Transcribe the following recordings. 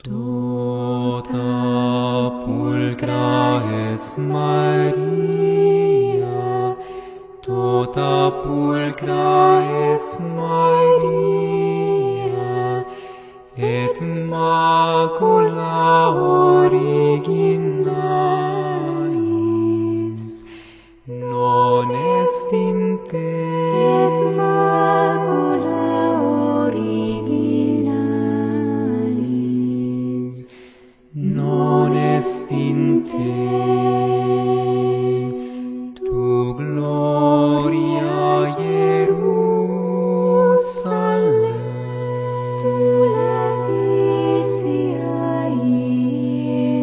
Tota pulcra es Maria, tota pulcra es Maria, et macula originalis non est in te. Et macula originalis non est in te. Tu gloria Hierusalem, tu laetitia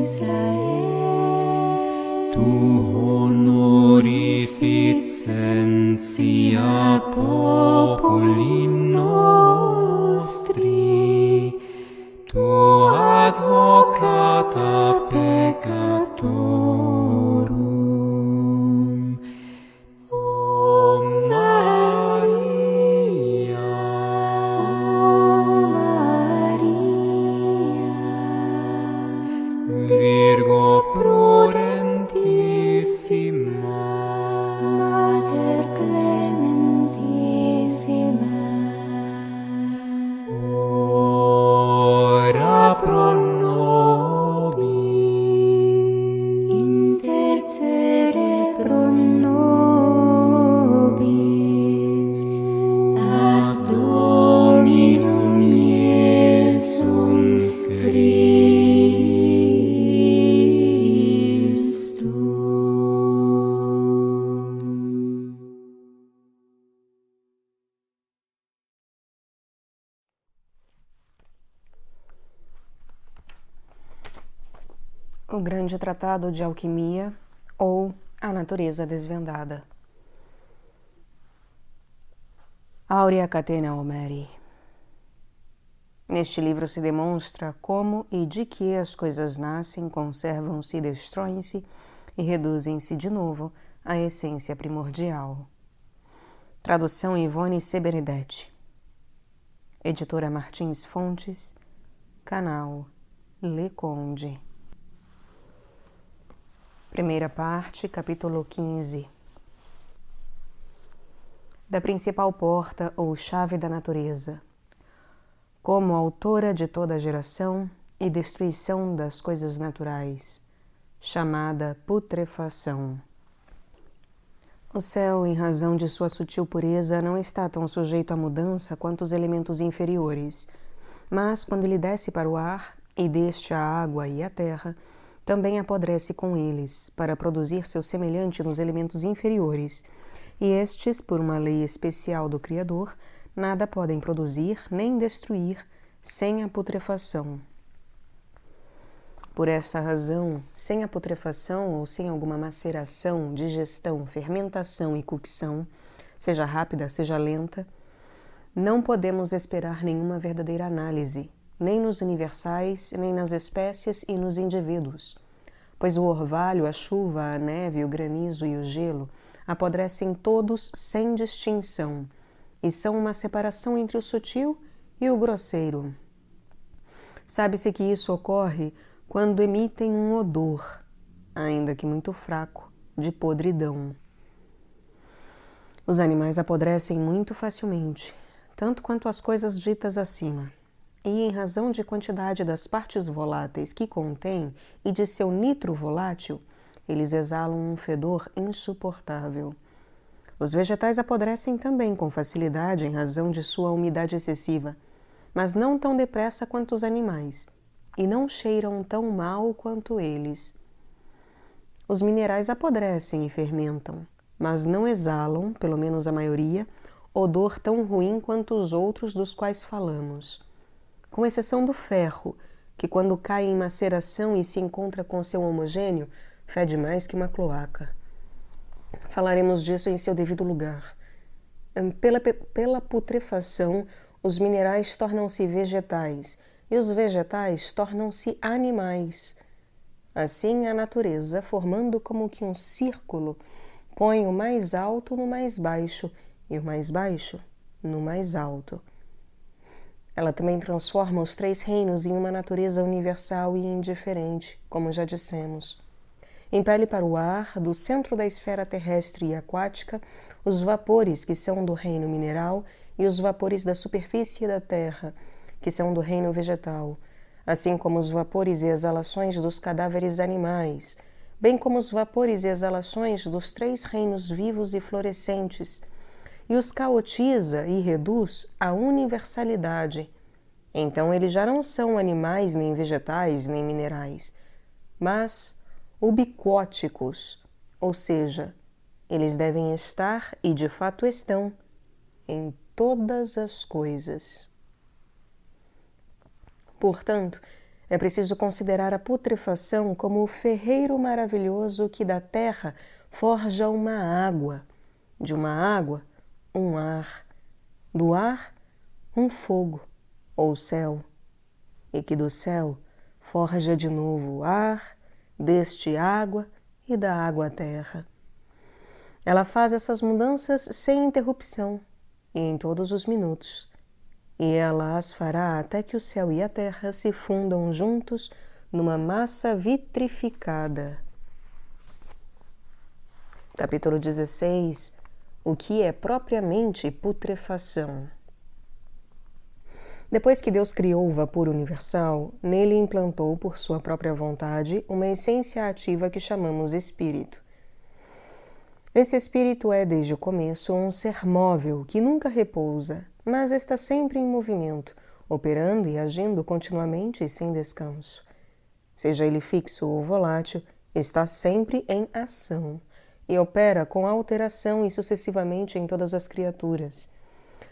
Israel, tu honorificentia populi nostri, tu advocata peccatorum. O Maria, Virgo prudentissima, Mater clementissima, ora pro nobis, intercede pro nobis, ad Dominum Iesum Christum. O Grande Tratado de Alquimia ou A Natureza Desvendada. Aurea Catena Homeri. Neste livro se demonstra como e de que as coisas nascem, conservam-se, destroem-se e reduzem-se de novo à essência primordial. Tradução Ivone Sebenedetti. Editora Martins Fontes. Canal Leconde. Primeira parte, capítulo 15. Da principal porta ou chave da natureza. Como autora de toda a geração e destruição das coisas naturais, chamada putrefação. O céu, em razão de sua sutil pureza, não está tão sujeito à mudança quanto os elementos inferiores, mas quando ele desce para o ar, e deste a água e a terra, também apodrece com eles, para produzir seu semelhante nos elementos inferiores, e estes, por uma lei especial do Criador, nada podem produzir nem destruir sem a putrefação. Por essa razão, sem a putrefação ou sem alguma maceração, digestão, fermentação e cocção, seja rápida, seja lenta, não podemos esperar nenhuma verdadeira análise, nem nos universais, nem nas espécies e nos indivíduos, pois o orvalho, a chuva, a neve, o granizo e o gelo apodrecem todos sem distinção e são uma separação entre o sutil e o grosseiro. Sabe-se que isso ocorre quando emitem um odor, ainda que muito fraco, de podridão. Os animais apodrecem muito facilmente, tanto quanto as coisas ditas acima, e em razão de quantidade das partes voláteis que contém e de seu nitro volátil, eles exalam um fedor insuportável. Os vegetais apodrecem também com facilidade em razão de sua umidade excessiva, mas não tão depressa quanto os animais, e não cheiram tão mal quanto eles. Os minerais apodrecem e fermentam, mas não exalam, pelo menos a maioria, odor tão ruim quanto os outros dos quais falamos, com exceção do ferro, que quando cai em maceração e se encontra com seu homogêneo, fede mais que uma cloaca. Falaremos disso em seu devido lugar. Pela putrefação, os minerais tornam-se vegetais, e os vegetais tornam-se animais. Assim, a natureza, formando como que um círculo, põe o mais alto no mais baixo, e o mais baixo no mais alto. Ela também transforma os 3 reinos em uma natureza universal e indiferente, como já dissemos. Impele para o ar, do centro da esfera terrestre e aquática, os vapores que são do reino mineral e os vapores da superfície da terra, que são do reino vegetal, assim como os vapores e exalações dos cadáveres animais, bem como os vapores e exalações dos 3 reinos vivos e florescentes, e os caotiza e reduz à universalidade. Então eles já não são animais, nem vegetais, nem minerais, mas ubiquóticos, ou seja, eles devem estar, e de fato estão, em todas as coisas. Portanto, é preciso considerar a putrefação como o ferreiro maravilhoso que da terra forja uma água, de uma água, um ar, do ar, um fogo, ou céu, e que do céu forja de novo ar, deste água e da água a terra. Ela faz essas mudanças sem interrupção e em todos os minutos, e ela as fará até que o céu e a terra se fundam juntos numa massa vitrificada. Capítulo 16. O que é propriamente putrefação? Depois que Deus criou o vapor universal, nele implantou por sua própria vontade uma essência ativa que chamamos espírito. Esse espírito é, desde o começo, um ser móvel que nunca repousa, mas está sempre em movimento, operando e agindo continuamente e sem descanso. Seja ele fixo ou volátil, está sempre em ação e opera com alteração e sucessivamente em todas as criaturas.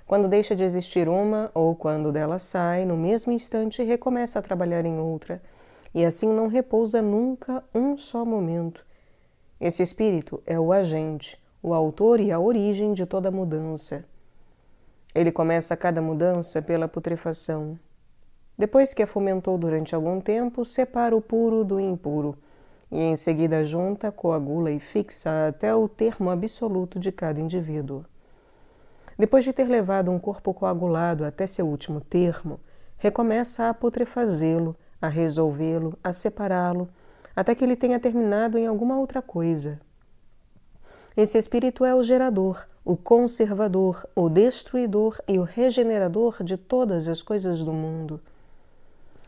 Quando deixa de existir uma ou quando dela sai, no mesmo instante recomeça a trabalhar em outra, e assim não repousa nunca um só momento. Esse espírito é o agente, o autor e a origem de toda mudança. Ele começa cada mudança pela putrefação. Depois que a fomentou durante algum tempo, separa o puro do impuro, e em seguida junta, coagula e fixa até o termo absoluto de cada indivíduo. Depois de ter levado um corpo coagulado até seu último termo, recomeça a putrefazê-lo, a resolvê-lo, a separá-lo, até que ele tenha terminado em alguma outra coisa. Esse espírito é o gerador, o conservador, o destruidor e o regenerador de todas as coisas do mundo.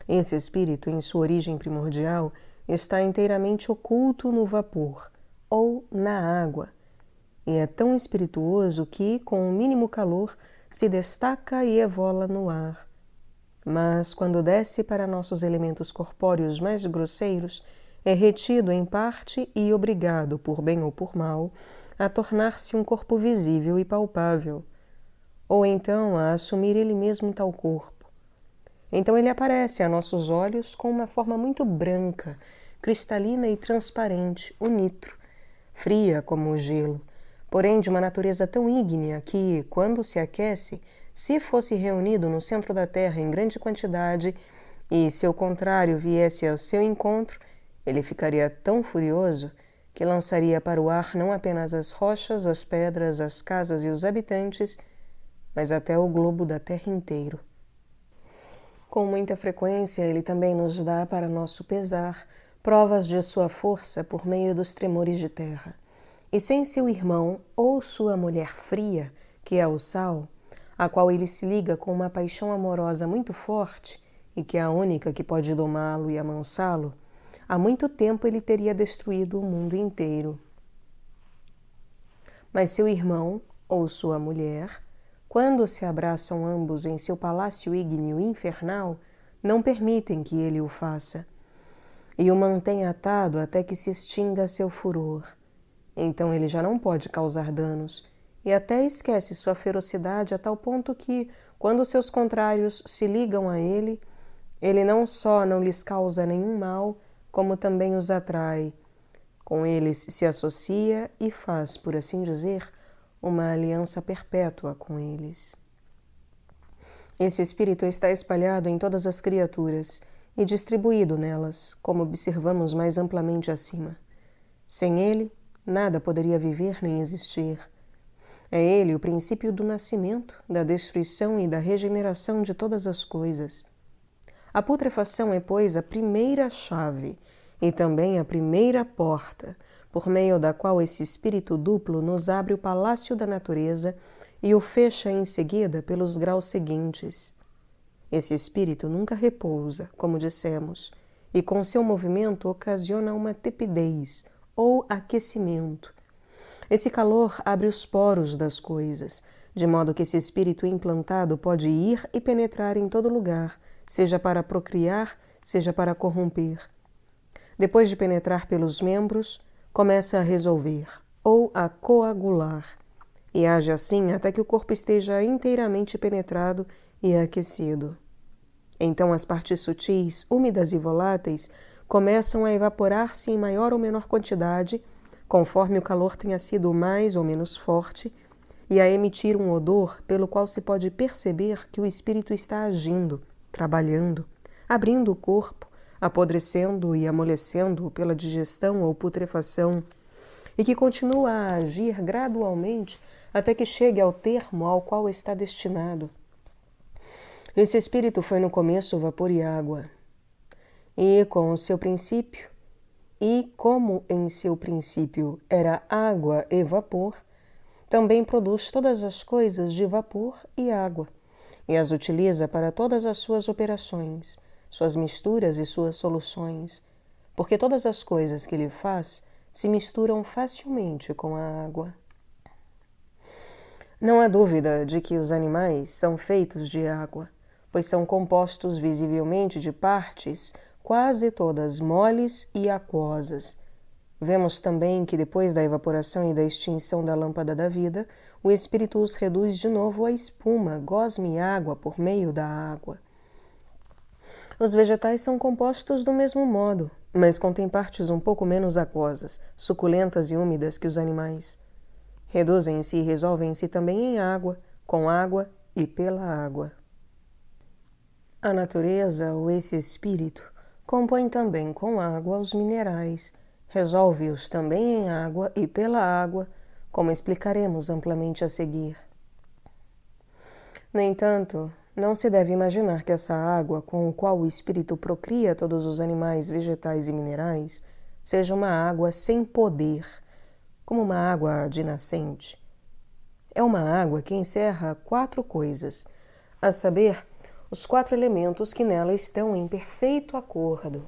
Esse espírito, em sua origem primordial, está inteiramente oculto no vapor, ou na água, e é tão espirituoso que, com o mínimo calor, se destaca e evola no ar. Mas, quando desce para nossos elementos corpóreos mais grosseiros, é retido em parte e obrigado, por bem ou por mal, a tornar-se um corpo visível e palpável, ou então a assumir ele mesmo tal corpo. Então ele aparece a nossos olhos com uma forma muito branca, cristalina e transparente, o nitro, fria como o gelo, porém de uma natureza tão ígnea que, quando se aquece, se fosse reunido no centro da terra em grande quantidade e seu contrário viesse ao seu encontro, ele ficaria tão furioso que lançaria para o ar não apenas as rochas, as pedras, as casas e os habitantes, mas até o globo da terra inteiro. Com muita frequência, ele também nos dá, para nosso pesar, provas de sua força por meio dos tremores de terra. E sem seu irmão ou sua mulher fria, que é o sal, a qual ele se liga com uma paixão amorosa muito forte e que é a única que pode domá-lo e amansá-lo, há muito tempo ele teria destruído o mundo inteiro. Mas seu irmão ou sua mulher, quando se abraçam ambos em seu palácio ígneo infernal, não permitem que ele o faça, e o mantém atado até que se extinga seu furor. Então ele já não pode causar danos, e até esquece sua ferocidade a tal ponto que, quando seus contrários se ligam a ele, ele não só não lhes causa nenhum mal, como também os atrai. Com eles se associa e faz, por assim dizer, uma aliança perpétua com eles. Esse espírito está espalhado em todas as criaturas e distribuído nelas, como observamos mais amplamente acima. Sem ele, nada poderia viver nem existir. É ele o princípio do nascimento, da destruição e da regeneração de todas as coisas. A putrefação é, pois, a primeira chave e também a primeira porta, por meio da qual esse espírito duplo nos abre o palácio da natureza e o fecha em seguida pelos graus seguintes. Esse espírito nunca repousa, como dissemos, e com seu movimento ocasiona uma tepidez ou aquecimento. Esse calor abre os poros das coisas, de modo que esse espírito implantado pode ir e penetrar em todo lugar, seja para procriar, seja para corromper. Depois de penetrar pelos membros, começa a resolver, ou a coagular, e age assim até que o corpo esteja inteiramente penetrado e aquecido. Então as partes sutis, úmidas e voláteis começam a evaporar-se em maior ou menor quantidade, conforme o calor tenha sido mais ou menos forte, e a emitir um odor pelo qual se pode perceber que o espírito está agindo, trabalhando, abrindo o corpo, apodrecendo e amolecendo pela digestão ou putrefação, e que continua a agir gradualmente até que chegue ao termo ao qual está destinado. Esse espírito foi no começo vapor e água, e com o seu princípio, e como em seu princípio era água e vapor, também produz todas as coisas de vapor e água, e as utiliza para todas as suas operações, suas misturas e suas soluções, porque todas as coisas que ele faz se misturam facilmente com a água. Não há dúvida de que os animais são feitos de água, pois são compostos visivelmente de partes quase todas moles e aquosas. Vemos também que depois da evaporação e da extinção da lâmpada da vida, o espírito os reduz de novo a espuma, gosme e água por meio da água. Os vegetais são compostos do mesmo modo, mas contêm partes um pouco menos aquosas, suculentas e úmidas que os animais. Reduzem-se e resolvem-se também em água, com água e pela água. A natureza, ou esse espírito, compõe também com água os minerais, resolve-os também em água e pela água, como explicaremos amplamente a seguir. No entanto, não se deve imaginar que essa água com a qual o espírito procria todos os animais, vegetais e minerais seja uma água sem poder, como uma água de nascente. É uma água que encerra 4 coisas, a saber, os 4 elementos que nela estão em perfeito acordo.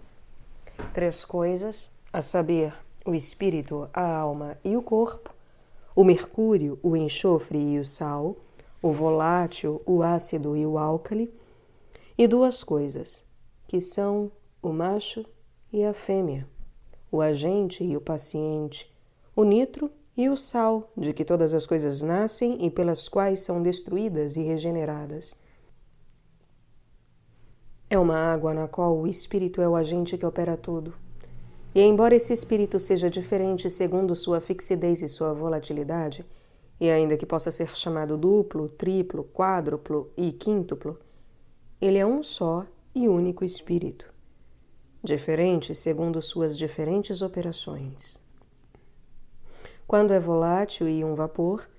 3 coisas, a saber, o espírito, a alma e o corpo, o mercúrio, o enxofre e o sal, o volátil, o ácido e o álcali, e 2 coisas, que são o macho e a fêmea, o agente e o paciente, o nitro e o sal, de que todas as coisas nascem e pelas quais são destruídas e regeneradas. É uma água na qual o espírito é o agente que opera tudo. E embora esse espírito seja diferente segundo sua fixidez e sua volatilidade, e ainda que possa ser chamado duplo, triplo, quádruplo e quíntuplo, ele é um só e único espírito, diferente segundo suas diferentes operações. Quando é volátil e um vapor,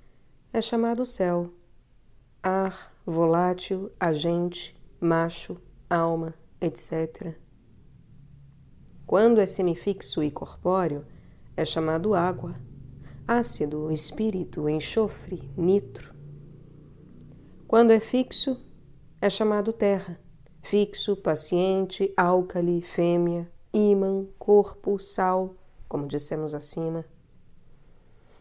é chamado céu, ar, volátil, agente, macho, alma, etc. Quando é semifixo e corpóreo, é chamado água, ácido, espírito, enxofre, nitro. Quando é fixo, é chamado terra, fixo, paciente, álcali, fêmea, ímã, corpo, sal, como dissemos acima.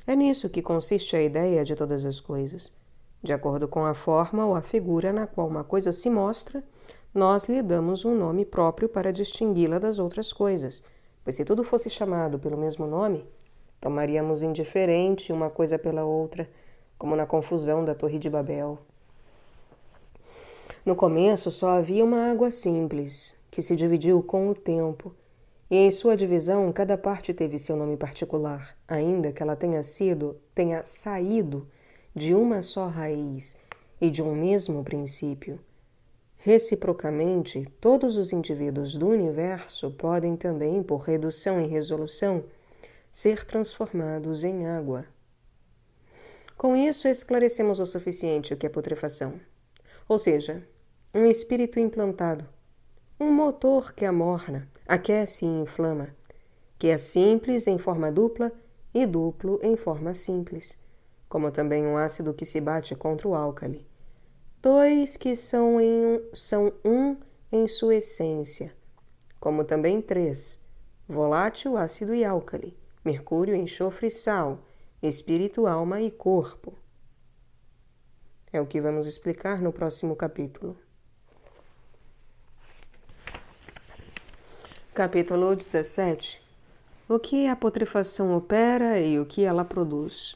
É nisso que consiste a ideia de todas as coisas. De acordo com a forma ou a figura na qual uma coisa se mostra, nós lhe damos um nome próprio para distingui-la das outras coisas, pois se tudo fosse chamado pelo mesmo nome, tomaríamos indiferente uma coisa pela outra, como na confusão da Torre de Babel. No começo só havia uma água simples, que se dividiu com o tempo, e em sua divisão cada parte teve seu nome particular, ainda que ela tenha saído de uma só raiz e de um mesmo princípio. Reciprocamente, todos os indivíduos do universo podem também, por redução e resolução, ser transformados em água. Com isso, esclarecemos o suficiente o que é putrefação. Ou seja, um espírito implantado, um motor que amorna, aquece e inflama, que é simples em forma dupla e duplo em forma simples, como também um ácido que se bate contra o álcali. Dois que são um em sua essência, como também três, volátil, ácido e álcali, mercúrio, enxofre e sal, espírito, alma e corpo. É o que vamos explicar no próximo capítulo. Capítulo 17. O que a putrefação opera e o que ela produz.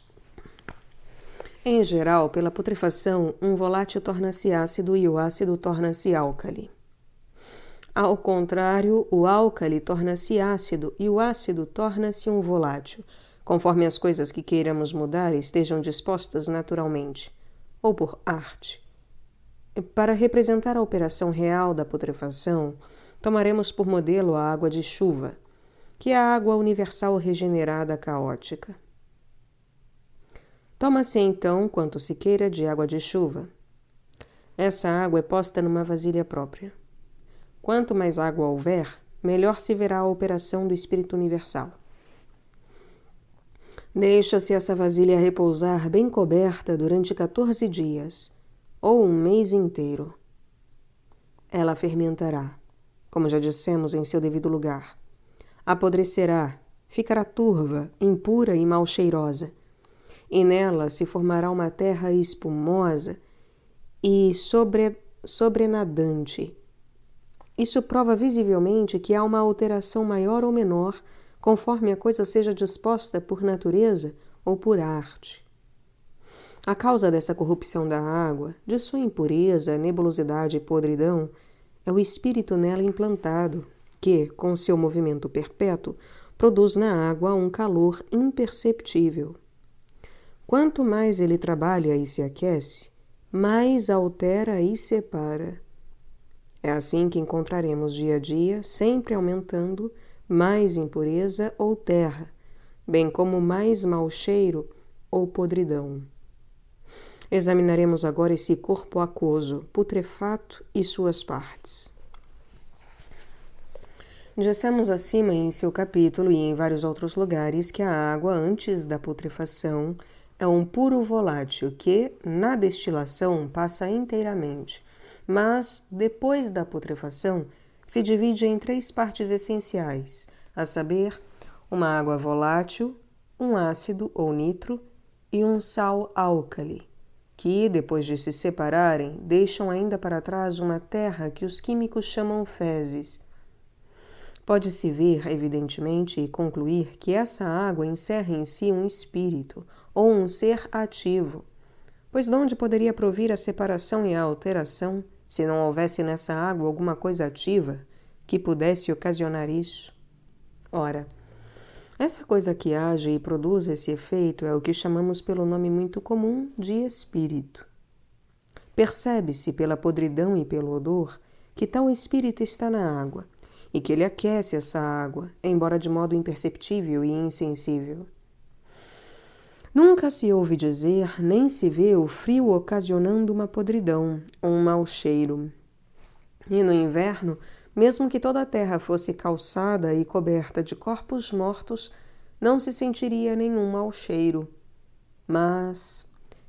Em geral, pela putrefação, um volátil torna-se ácido e o ácido torna-se álcali. Ao contrário, o álcali torna-se ácido e o ácido torna-se um volátil, conforme as coisas que queiramos mudar estejam dispostas naturalmente, ou por arte. Para representar a operação real da putrefação, tomaremos por modelo a água de chuva, que é a água universal regenerada caótica. Toma-se então quanto se queira de água de chuva. Essa água é posta numa vasilha própria. Quanto mais água houver, melhor se verá a operação do Espírito Universal. Deixa-se essa vasilha repousar bem coberta durante 14 dias, ou um mês inteiro. Ela fermentará, como já dissemos em seu devido lugar. Apodrecerá, ficará turva, impura e mal cheirosa. E nela se formará uma terra espumosa e sobrenadante. Isso prova visivelmente que há uma alteração maior ou menor, conforme a coisa seja disposta por natureza ou por arte. A causa dessa corrupção da água, de sua impureza, nebulosidade e podridão, é o espírito nela implantado, que, com seu movimento perpétuo, produz na água um calor imperceptível. Quanto mais ele trabalha e se aquece, mais altera e separa. É assim que encontraremos dia a dia, sempre aumentando, mais impureza ou terra, bem como mais mau cheiro ou podridão. Examinaremos agora esse corpo aquoso, putrefato e suas partes. Dissemos acima em seu capítulo e em vários outros lugares que a água antes da putrefação é um puro volátil que, na destilação, passa inteiramente, mas, depois da putrefação, se divide em 3 partes essenciais, a saber, uma água volátil, um ácido ou nitro e um sal álcali, que, depois de se separarem, deixam ainda para trás uma terra que os químicos chamam fezes. Pode-se ver, evidentemente, e concluir que essa água encerra em si um espírito, ou um ser ativo, pois de onde poderia provir a separação e a alteração, se não houvesse nessa água alguma coisa ativa que pudesse ocasionar isso? Ora, essa coisa que age e produz esse efeito é o que chamamos pelo nome muito comum de espírito. Percebe-se pela podridão e pelo odor que tal espírito está na água, e que ele aquece essa água, embora de modo imperceptível e insensível. Nunca se ouve dizer, nem se vê o frio ocasionando uma podridão ou um mau cheiro. E no inverno, mesmo que toda a terra fosse calçada e coberta de corpos mortos, não se sentiria nenhum mau cheiro. Mas,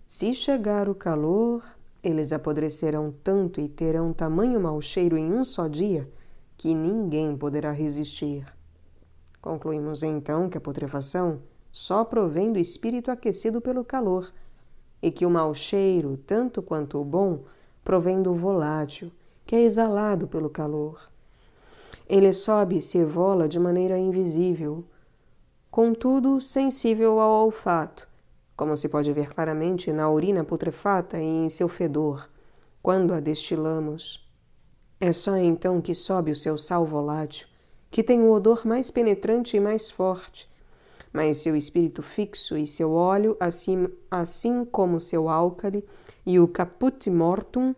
se chegar o calor, eles apodrecerão tanto e terão tamanho mau cheiro em um só dia, que ninguém poderá resistir. Concluímos então que a putrefação só provém do espírito aquecido pelo calor, e que o mau cheiro, tanto quanto o bom, provém do volátil, que é exalado pelo calor. Ele sobe e se evola de maneira invisível, contudo sensível ao olfato, como se pode ver claramente na urina putrefata e em seu fedor, quando a destilamos. É só então que sobe o seu sal volátil, que tem o odor mais penetrante e mais forte, mas seu espírito fixo e seu óleo, assim como seu álcali e o caput mortum,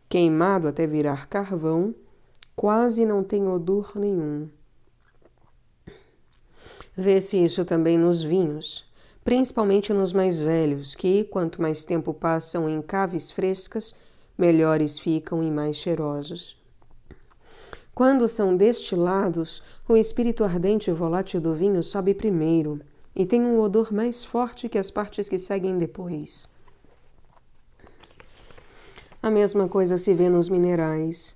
queimado até virar carvão, quase não tem odor nenhum. Vê-se isso também nos vinhos, principalmente nos mais velhos, que, quanto mais tempo passam em caves frescas, melhores ficam e mais cheirosos. Quando são destilados, o espírito ardente e volátil do vinho sobe primeiro e tem um odor mais forte que as partes que seguem depois. A mesma coisa se vê nos minerais.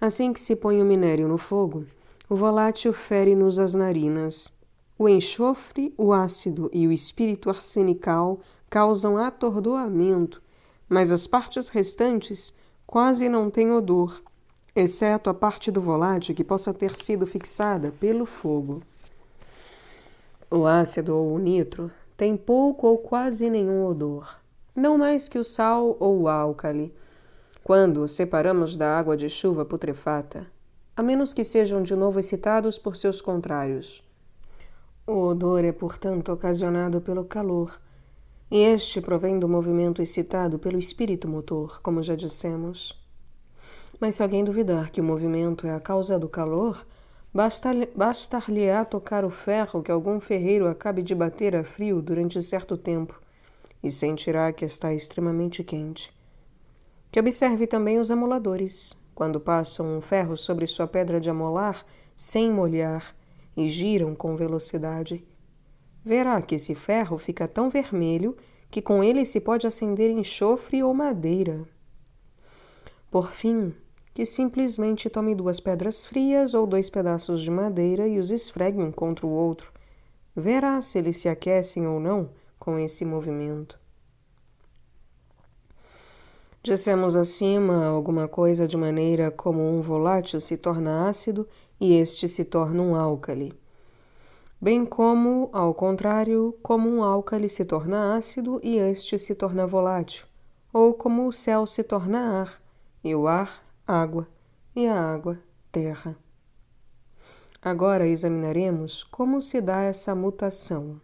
Assim que se põe o minério no fogo, o volátil fere-nos as narinas. O enxofre, o ácido e o espírito arsenical causam atordoamento, mas as partes restantes quase não têm odor, exceto a parte do volátil que possa ter sido fixada pelo fogo. O ácido ou o nitro tem pouco ou quase nenhum odor, não mais que o sal ou o álcali, quando os separamos da água de chuva putrefata, a menos que sejam de novo excitados por seus contrários. O odor é, portanto, ocasionado pelo calor, e este provém do movimento excitado pelo espírito motor, como já dissemos. Mas se alguém duvidar que o movimento é a causa do calor, bastar-lhe-á tocar o ferro que algum ferreiro acabe de bater a frio durante certo tempo, e sentirá que está extremamente quente. Que observe também os amoladores, quando passam um ferro sobre sua pedra de amolar sem molhar e giram com velocidade. Verá que esse ferro fica tão vermelho que com ele se pode acender enxofre ou madeira. Por fim, que simplesmente tome 2 pedras frias ou 2 pedaços de madeira e os esfregue um contra o outro. Verá se eles se aquecem ou não com esse movimento. Dissemos acima alguma coisa de maneira como um volátil se torna ácido e este se torna um álcali. Bem como, ao contrário, como um álcali se torna ácido e este se torna volátil, ou como o céu se torna ar, e o ar, água, e a água, terra. Agora examinaremos como se dá essa mutação.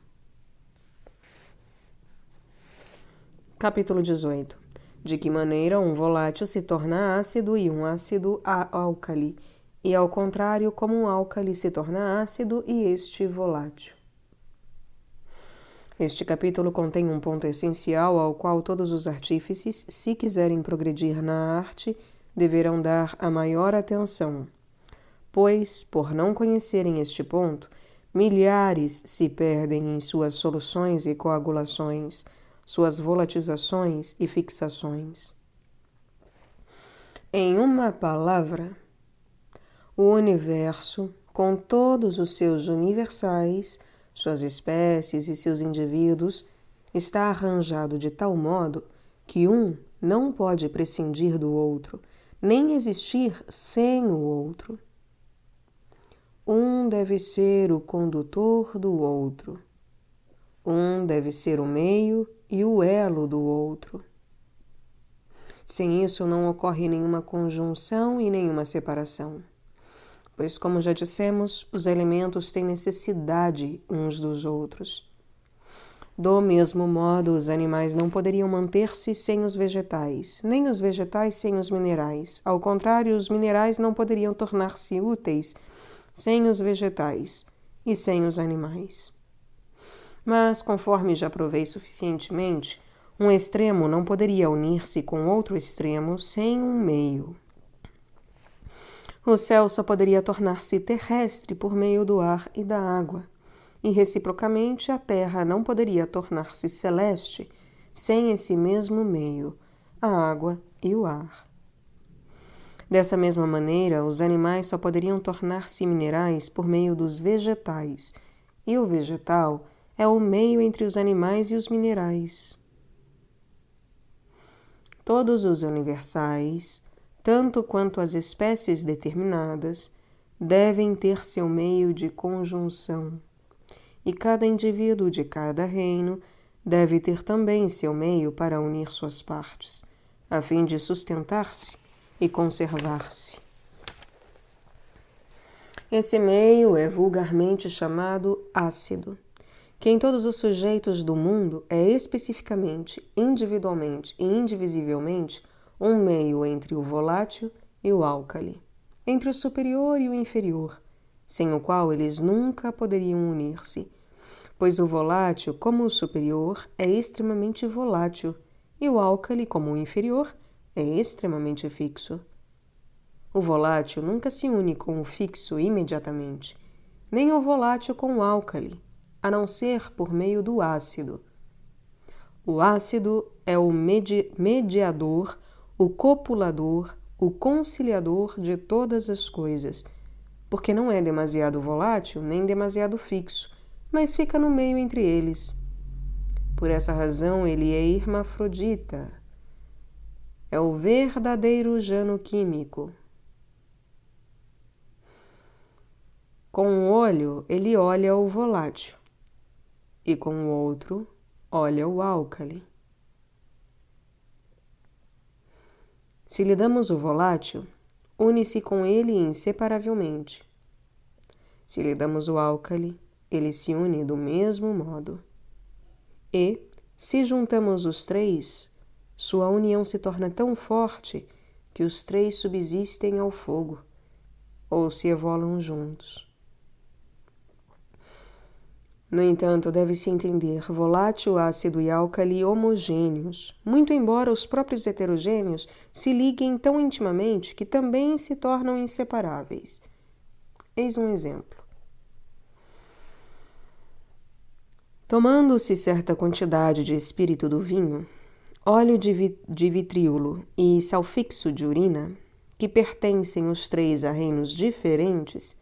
Capítulo 18. De que maneira um volátil se torna ácido e um ácido álcali, e ao contrário, como um álcali se torna ácido e este volátil. Este capítulo contém um ponto essencial ao qual todos os artífices, se quiserem progredir na arte, deverão dar a maior atenção, pois, por não conhecerem este ponto, milhares se perdem em suas soluções e coagulações, suas volatizações e fixações. Em uma palavra, o universo, com todos os seus universais, suas espécies e seus indivíduos, está arranjado de tal modo que um não pode prescindir do outro, nem existir sem o outro. Um deve ser o condutor do outro. Um deve ser o meio e o elo do outro. Sem isso não ocorre nenhuma conjunção e nenhuma separação, pois, como já dissemos, os elementos têm necessidade uns dos outros. Do mesmo modo, os animais não poderiam manter-se sem os vegetais, nem os vegetais sem os minerais. Ao contrário, os minerais não poderiam tornar-se úteis sem os vegetais e sem os animais. Mas, conforme já provei suficientemente, um extremo não poderia unir-se com outro extremo sem um meio. O céu só poderia tornar-se terrestre por meio do ar e da água, e reciprocamente a terra não poderia tornar-se celeste sem esse mesmo meio, a água e o ar. Dessa mesma maneira, os animais só poderiam tornar-se minerais por meio dos vegetais, e o vegetal é o meio entre os animais e os minerais. Todos os universais, tanto quanto as espécies determinadas, devem ter seu meio de conjunção, e cada indivíduo de cada reino deve ter também seu meio para unir suas partes, a fim de sustentar-se e conservar-se. Esse meio é vulgarmente chamado ácido, que em todos os sujeitos do mundo é especificamente, individualmente e indivisivelmente um meio entre o volátil e o álcali, entre o superior e o inferior, sem o qual eles nunca poderiam unir-se, pois o volátil, como o superior, é extremamente volátil, e o álcali, como o inferior, é extremamente fixo. O volátil nunca se une com o fixo imediatamente, nem o volátil com o álcali, a não ser por meio do ácido. O ácido é o mediador, o copulador, o conciliador de todas as coisas, porque não é demasiado volátil nem demasiado fixo, mas fica no meio entre eles. Por essa razão ele é hermafrodita. É o verdadeiro jano químico. Com um olho ele olha o volátil e com o outro olha o álcali. Se lhe damos o volátil, une-se com ele inseparavelmente. Se lhe damos o álcali, ele se une do mesmo modo. E, se juntamos os três, sua união se torna tão forte que os três subsistem ao fogo, ou se evolam juntos. No entanto, deve-se entender volátil, ácido e álcali homogêneos, muito embora os próprios heterogêneos se liguem tão intimamente que também se tornam inseparáveis. Eis um exemplo. Tomando-se certa quantidade de espírito do vinho, óleo de vitriolo e salfixo de urina, que pertencem os três a reinos diferentes,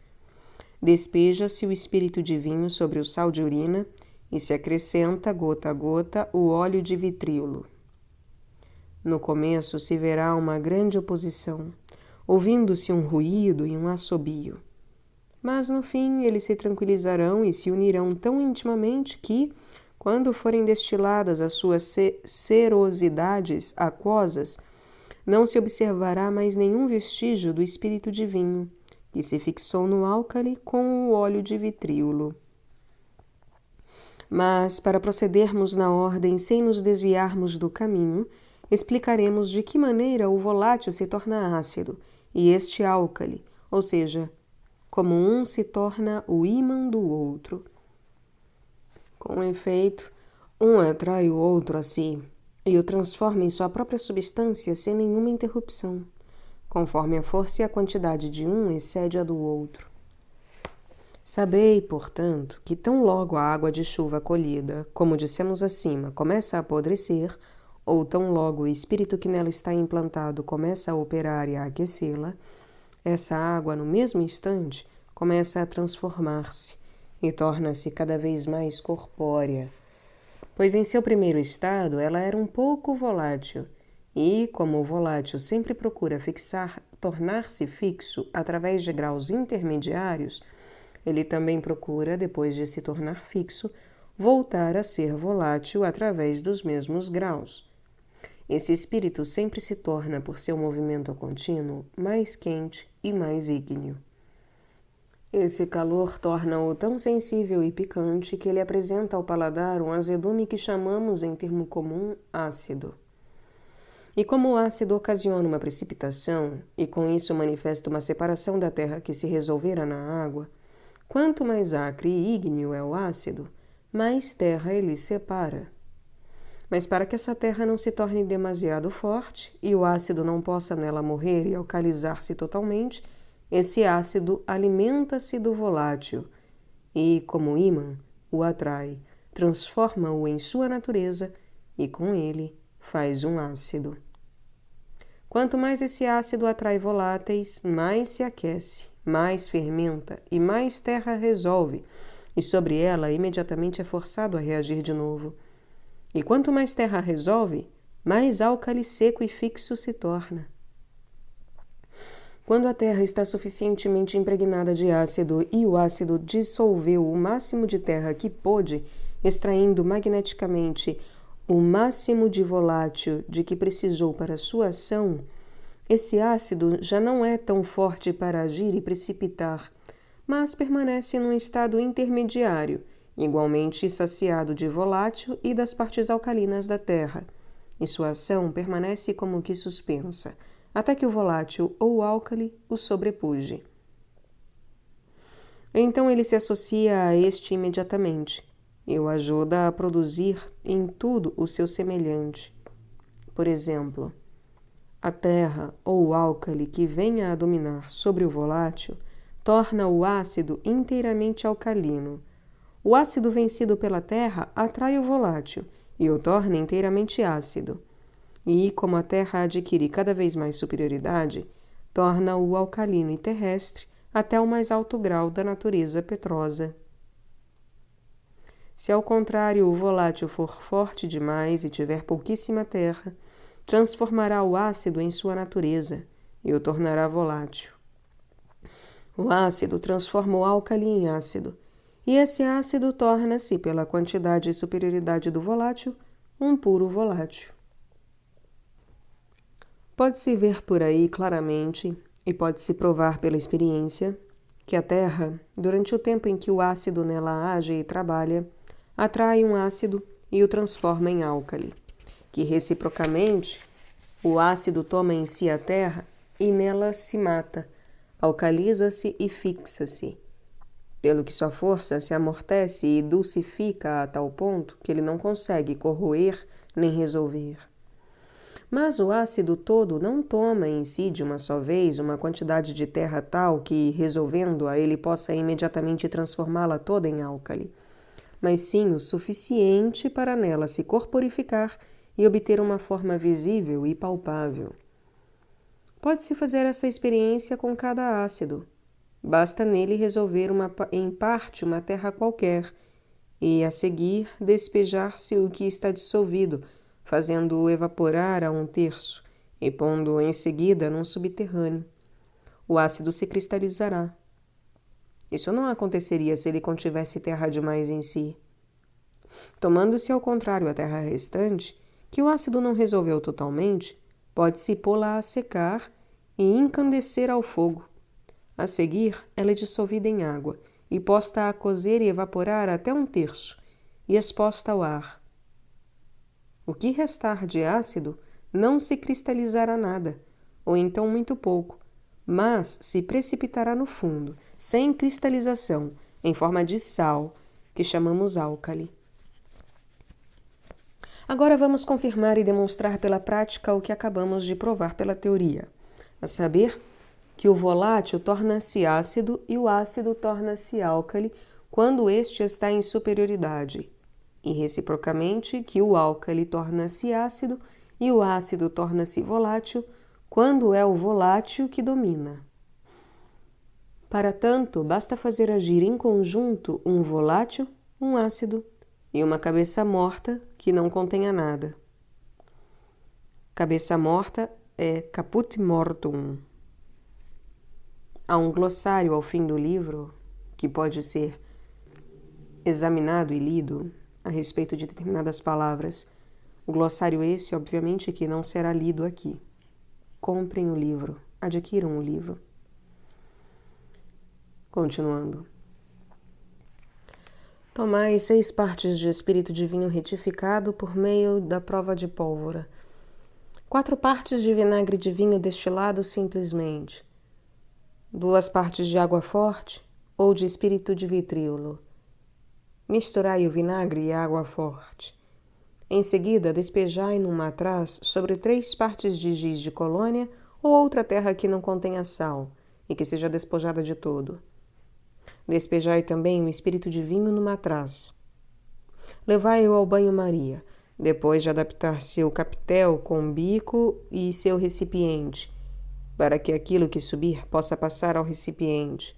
despeja-se o espírito de vinho sobre o sal de urina e se acrescenta, gota a gota, o óleo de vitriolo. No começo se verá uma grande oposição, ouvindo-se um ruído e um assobio. Mas no fim eles se tranquilizarão e se unirão tão intimamente que, quando forem destiladas as suas serosidades aquosas, não se observará mais nenhum vestígio do espírito de vinho, que se fixou no álcali com o óleo de vitriolo. Mas, para procedermos na ordem sem nos desviarmos do caminho, explicaremos de que maneira o volátil se torna ácido e este álcali, ou seja, como um se torna o ímã do outro. Com efeito, um atrai o outro a si e o transforma em sua própria substância sem nenhuma interrupção, conforme a força e a quantidade de um excede a do outro. Sabei, portanto, que tão logo a água de chuva colhida, como dissemos acima, começa a apodrecer, ou tão logo o espírito que nela está implantado começa a operar e a aquecê-la, essa água, no mesmo instante, começa a transformar-se e torna-se cada vez mais corpórea, pois em seu primeiro estado ela era um pouco volátil, e, como o volátil sempre procura tornar-se fixo através de graus intermediários, ele também procura, depois de se tornar fixo, voltar a ser volátil através dos mesmos graus. Esse espírito sempre se torna, por seu movimento contínuo, mais quente e mais ígneo. Esse calor torna-o tão sensível e picante que ele apresenta ao paladar um azedume que chamamos, em termo comum, ácido. E como o ácido ocasiona uma precipitação, e com isso manifesta uma separação da terra que se resolvera na água, quanto mais acre e ígneo é o ácido, mais terra ele separa. Mas para que essa terra não se torne demasiado forte e o ácido não possa nela morrer e alcalizar-se totalmente, esse ácido alimenta-se do volátil e, como ímã, o atrai, transforma-o em sua natureza e, com ele, faz um ácido. Quanto mais esse ácido atrai voláteis, mais se aquece, mais fermenta e mais terra resolve, e sobre ela imediatamente é forçado a reagir de novo. E quanto mais terra resolve, mais álcali seco e fixo se torna. Quando a terra está suficientemente impregnada de ácido e o ácido dissolveu o máximo de terra que pôde, extraindo magneticamente o máximo de volátil de que precisou para sua ação, esse ácido já não é tão forte para agir e precipitar, mas permanece num estado intermediário, igualmente saciado de volátil e das partes alcalinas da terra, e sua ação permanece como que suspensa, até que o volátil ou o álcali o sobrepuje. Então ele se associa a este imediatamente, e o ajuda a produzir em tudo o seu semelhante. Por exemplo, a terra ou o álcali que venha a dominar sobre o volátil torna o ácido inteiramente alcalino. O ácido vencido pela terra atrai o volátil e o torna inteiramente ácido. E, como a terra adquire cada vez mais superioridade, torna-o alcalino e terrestre até o mais alto grau da natureza petrosa. Se ao contrário o volátil for forte demais e tiver pouquíssima terra, transformará o ácido em sua natureza e o tornará volátil. O ácido transforma o álcali em ácido, e esse ácido torna-se, pela quantidade e superioridade do volátil, um puro volátil. Pode-se ver por aí claramente, e pode-se provar pela experiência, que a terra, durante o tempo em que o ácido nela age e trabalha, atrai um ácido e o transforma em álcali, que reciprocamente o ácido toma em si a terra e nela se mata, alcaliza-se e fixa-se, pelo que sua força se amortece e dulcifica a tal ponto que ele não consegue corroer nem resolver. Mas o ácido todo não toma em si de uma só vez uma quantidade de terra tal que, resolvendo-a, ele possa imediatamente transformá-la toda em álcali, mas sim o suficiente para nela se corporificar e obter uma forma visível e palpável. Pode-se fazer essa experiência com cada ácido. Basta nele resolver em parte uma terra qualquer e, a seguir, despejar-se o que está dissolvido, fazendo-o evaporar a 1/3 e pondo-o em seguida num subterrâneo. O ácido se cristalizará. Isso não aconteceria se ele contivesse terra demais em si. Tomando-se ao contrário a terra restante, que o ácido não resolveu totalmente, pode-se pô-la a secar e encandecer ao fogo. A seguir, ela é dissolvida em água e posta a cozer e evaporar até 1/3 e exposta ao ar. O que restar de ácido não se cristalizará nada, ou então muito pouco, mas se precipitará no fundo, sem cristalização, em forma de sal, que chamamos álcali. Agora vamos confirmar e demonstrar pela prática o que acabamos de provar pela teoria, a saber, que o volátil torna-se ácido e o ácido torna-se álcali quando este está em superioridade, e reciprocamente que o álcali torna-se ácido e o ácido torna-se volátil quando é o volátil que domina. Para tanto, basta fazer agir em conjunto um volátil, um ácido e uma cabeça morta que não contenha nada. Cabeça morta é caput mortuum. Há um glossário ao fim do livro, que pode ser examinado e lido a respeito de determinadas palavras. O glossário esse, obviamente, que não será lido aqui. Comprem o livro, adquiram o livro. Continuando. Tomai 6 partes de espírito de vinho retificado por meio da prova de pólvora. 4 partes de vinagre de vinho destilado simplesmente. 2 partes de água forte ou de espírito de vitríolo. Misturai o vinagre e a água forte. Em seguida, despejai num matraz sobre 3 partes de giz de colônia ou outra terra que não contenha sal e que seja despojada de todo. Despejai também o espírito de vinho no matraz. Levai-o ao banho-maria, depois de adaptar seu capitel com bico e seu recipiente, para que aquilo que subir possa passar ao recipiente.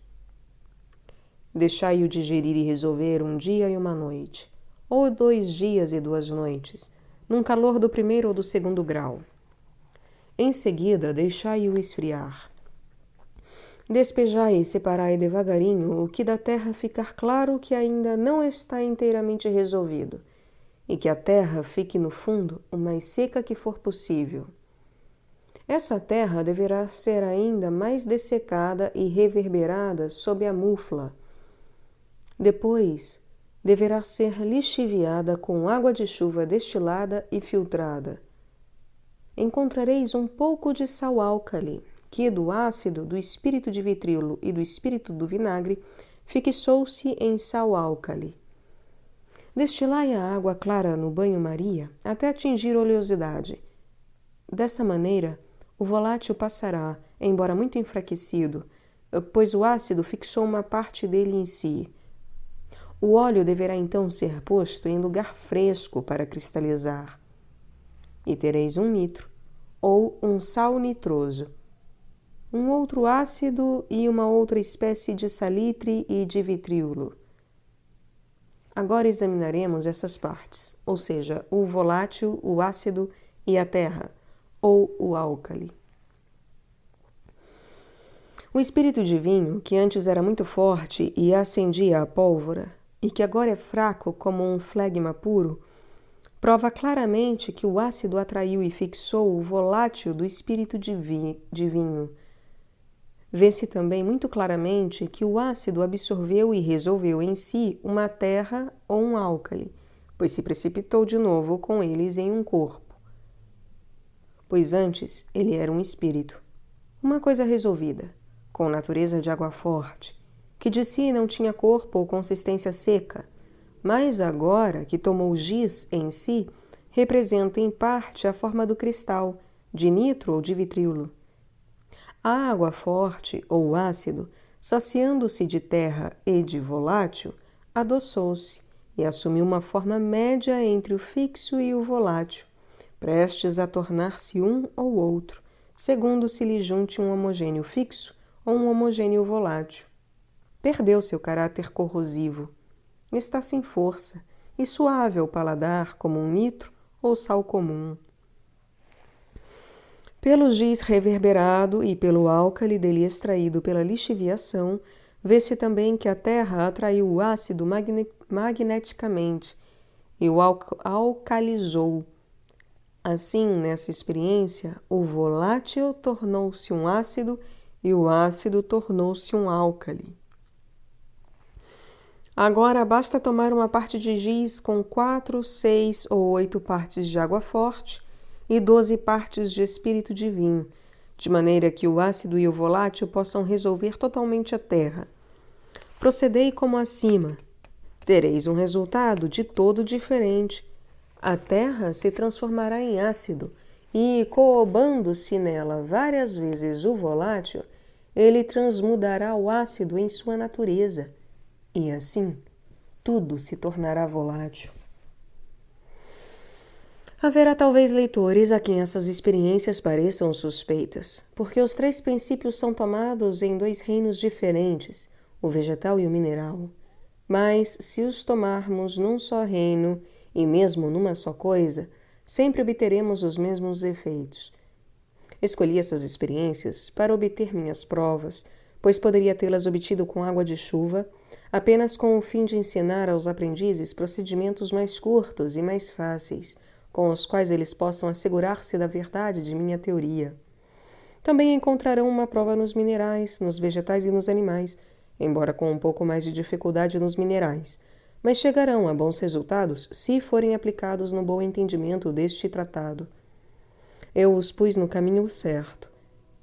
Deixai-o digerir e resolver 1 dia e 1 noite, ou 2 dias e 2 noites, num calor do 1º ou do 2º grau. Em seguida, deixai-o esfriar. Despejai e separai devagarinho o que da terra ficar claro que ainda não está inteiramente resolvido, e que a terra fique no fundo o mais seca que for possível. Essa terra deverá ser ainda mais dessecada e reverberada sob a mufla. Depois, deverá ser lixiviada com água de chuva destilada e filtrada. Encontrareis um pouco de sal álcali, que do ácido do espírito de vitríolo e do espírito do vinagre fixou-se em sal álcali. Destilai a água clara no banho-maria até atingir oleosidade. Dessa maneira, o volátil passará, embora muito enfraquecido, pois o ácido fixou uma parte dele em si. O óleo deverá então ser posto em lugar fresco para cristalizar. E tereis um nitro, ou um sal nitroso, um outro ácido e uma outra espécie de salitre e de vitriolo. Agora examinaremos essas partes, ou seja, o volátil, o ácido e a terra, ou o álcali. O espírito de vinho, que antes era muito forte e acendia a pólvora, e que agora é fraco como um flegma puro, prova claramente que o ácido atraiu e fixou o volátil do espírito de vinho. Vê-se também muito claramente que o ácido absorveu e resolveu em si uma terra ou um álcali, pois se precipitou de novo com eles em um corpo. Pois antes ele era um espírito, uma coisa resolvida, com natureza de água forte, que de si não tinha corpo ou consistência seca, mas agora que tomou giz em si, representa em parte a forma do cristal, de nitro ou de vitriolo. A água forte ou ácido, saciando-se de terra e de volátil, adoçou-se e assumiu uma forma média entre o fixo e o volátil, prestes a tornar-se um ou outro, segundo se lhe junte um homogêneo fixo ou um homogêneo volátil. Perdeu seu caráter corrosivo. Está sem força e suave ao paladar como um nitro ou sal comum. Pelo giz reverberado e pelo álcali dele extraído pela lixiviação, vê-se também que a terra atraiu o ácido magneticamente e o alcalizou. Assim, nessa experiência, o volátil tornou-se um ácido e o ácido tornou-se um álcali. Agora basta tomar uma parte de giz com 4, 6 ou 8 partes de água forte e 12 partes de espírito de vinho, de maneira que o ácido e o volátil possam resolver totalmente a terra. Procedei como acima. Tereis um resultado de todo diferente. A terra se transformará em ácido e, coobando-se nela várias vezes o volátil, ele transmudará o ácido em sua natureza. E assim, tudo se tornará volátil. Haverá talvez leitores a quem essas experiências pareçam suspeitas, porque os 3 princípios são tomados em 2 reinos diferentes, o vegetal e o mineral. Mas, se os tomarmos num só reino, e mesmo numa só coisa, sempre obteremos os mesmos efeitos. Escolhi essas experiências para obter minhas provas, pois poderia tê-las obtido com água de chuva, apenas com o fim de ensinar aos aprendizes procedimentos mais curtos e mais fáceis, com os quais eles possam assegurar-se da verdade de minha teoria. Também encontrarão uma prova nos minerais, nos vegetais e nos animais, embora com um pouco mais de dificuldade nos minerais, mas chegarão a bons resultados se forem aplicados no bom entendimento deste tratado. Eu os pus no caminho certo,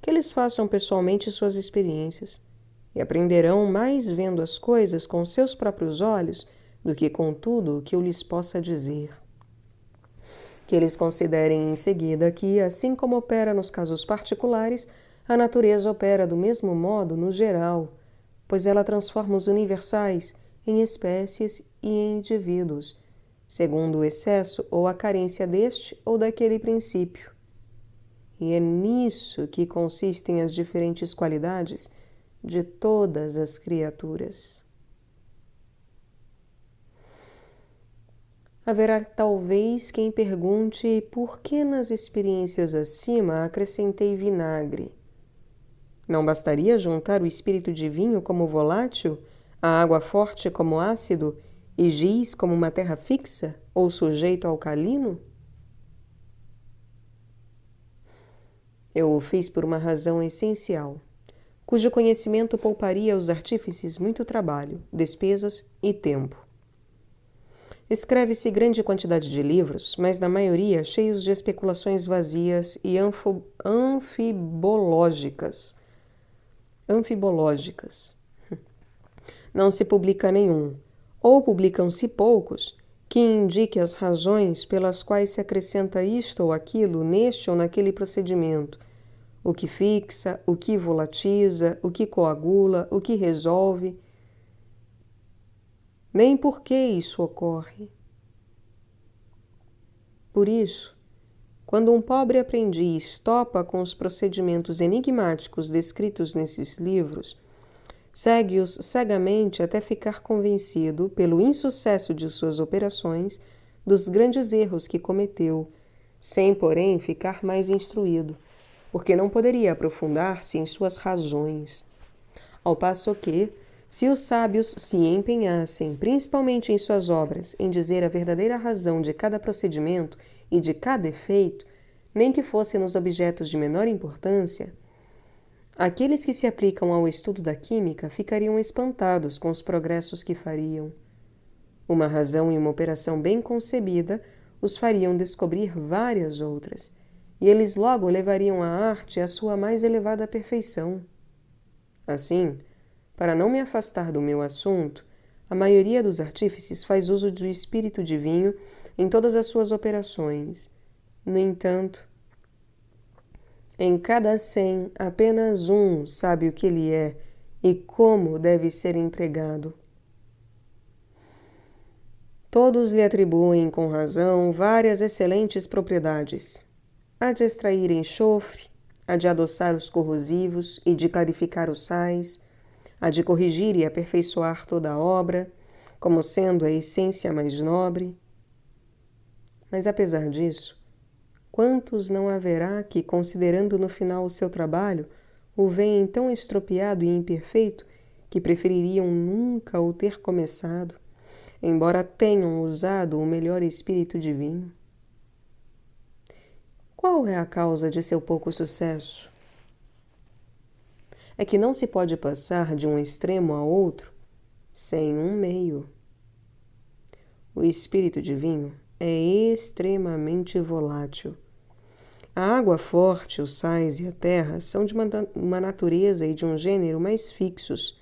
que eles façam pessoalmente suas experiências, e aprenderão mais vendo as coisas com seus próprios olhos do que com tudo o que eu lhes possa dizer. Que eles considerem em seguida que, assim como opera nos casos particulares, a natureza opera do mesmo modo no geral, pois ela transforma os universais em espécies e em indivíduos, segundo o excesso ou a carência deste ou daquele princípio. E é nisso que consistem as diferentes qualidades de todas as criaturas. Haverá talvez quem pergunte por que nas experiências acima acrescentei vinagre. Não bastaria juntar o espírito de vinho como volátil, a água forte como ácido e giz como uma terra fixa ou sujeito alcalino? Eu o fiz por uma razão essencial, cujo conhecimento pouparia aos artífices muito trabalho, despesas e tempo. Escreve-se grande quantidade de livros, mas na maioria cheios de especulações vazias e anfibológicas. Não se publica nenhum, ou publicam-se poucos, que indique as razões pelas quais se acrescenta isto ou aquilo neste ou naquele procedimento, o que fixa, o que volatiza, o que coagula, o que resolve, nem por que isso ocorre. Por isso, quando um pobre aprendiz topa com os procedimentos enigmáticos descritos nesses livros, segue-os cegamente até ficar convencido, pelo insucesso de suas operações, dos grandes erros que cometeu, sem, porém, ficar mais instruído, porque não poderia aprofundar-se em suas razões. Ao passo que, se os sábios se empenhassem, principalmente em suas obras, em dizer a verdadeira razão de cada procedimento e de cada efeito, nem que fossem nos objetos de menor importância, aqueles que se aplicam ao estudo da química ficariam espantados com os progressos que fariam. Uma razão e uma operação bem concebida os fariam descobrir várias outras, e eles logo levariam a arte à sua mais elevada perfeição. Assim, para não me afastar do meu assunto, a maioria dos artífices faz uso do espírito divino em todas as suas operações. No entanto, em cada 100, apenas um sabe o que ele é e como deve ser empregado. Todos lhe atribuem, com razão, várias excelentes propriedades. A de extrair enxofre, a de adoçar os corrosivos e de clarificar os sais, a de corrigir e aperfeiçoar toda a obra, como sendo a essência mais nobre. Mas, apesar disso, quantos não haverá que, considerando no final o seu trabalho, o veem tão estropiado e imperfeito que prefeririam nunca o ter começado, embora tenham usado o melhor espírito divino? Qual é a causa de seu pouco sucesso? É que não se pode passar de um extremo a outro sem um meio. O espírito divino é extremamente volátil. A água forte, os sais e a terra são de uma natureza e de um gênero mais fixos,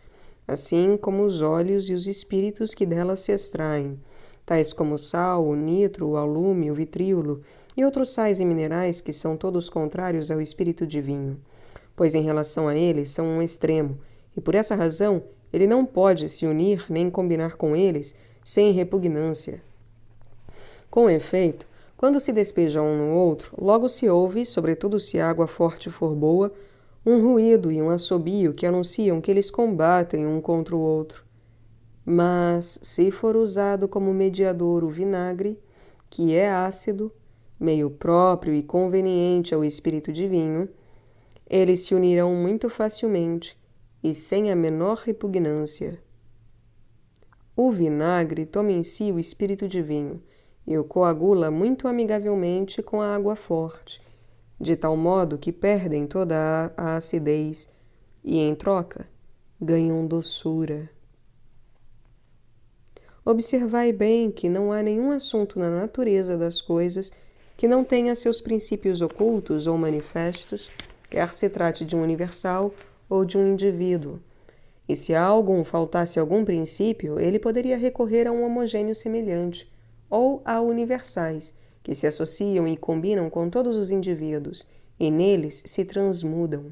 assim como os óleos e os espíritos que delas se extraem, tais como o sal, o nitro, o alume, o vitríolo e outros sais e minerais que são todos contrários ao espírito divino, pois em relação a ele são um extremo, e por essa razão ele não pode se unir nem combinar com eles sem repugnância. Com efeito, quando se despeja um no outro, logo se ouve, sobretudo se a água forte for boa, um ruído e um assobio que anunciam que eles combatem um contra o outro. Mas, se for usado como mediador o vinagre, que é ácido, meio próprio e conveniente ao espírito divino, eles se unirão muito facilmente e sem a menor repugnância. O vinagre toma em si o espírito divino e o coagula muito amigavelmente com a água forte, de tal modo que perdem toda a acidez e, em troca, ganham doçura. Observai bem que não há nenhum assunto na natureza das coisas que não tenha seus princípios ocultos ou manifestos, quer se trate de um universal ou de um indivíduo. E se a algum faltasse algum princípio, ele poderia recorrer a um homogêneo semelhante, ou a universais, que se associam e combinam com todos os indivíduos, e neles se transmudam.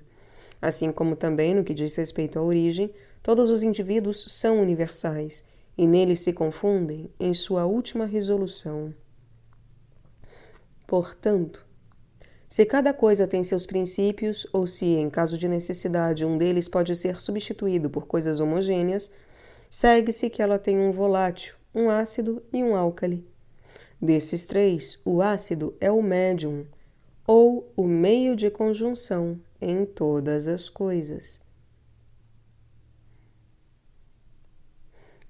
Assim como também, no que diz respeito à origem, todos os indivíduos são universais, e neles se confundem em sua última resolução. Portanto, se cada coisa tem seus princípios, ou se, em caso de necessidade, um deles pode ser substituído por coisas homogêneas, segue-se que ela tem um volátil, um ácido e um álcali. Desses três, o ácido é o médium, ou o meio de conjunção em todas as coisas.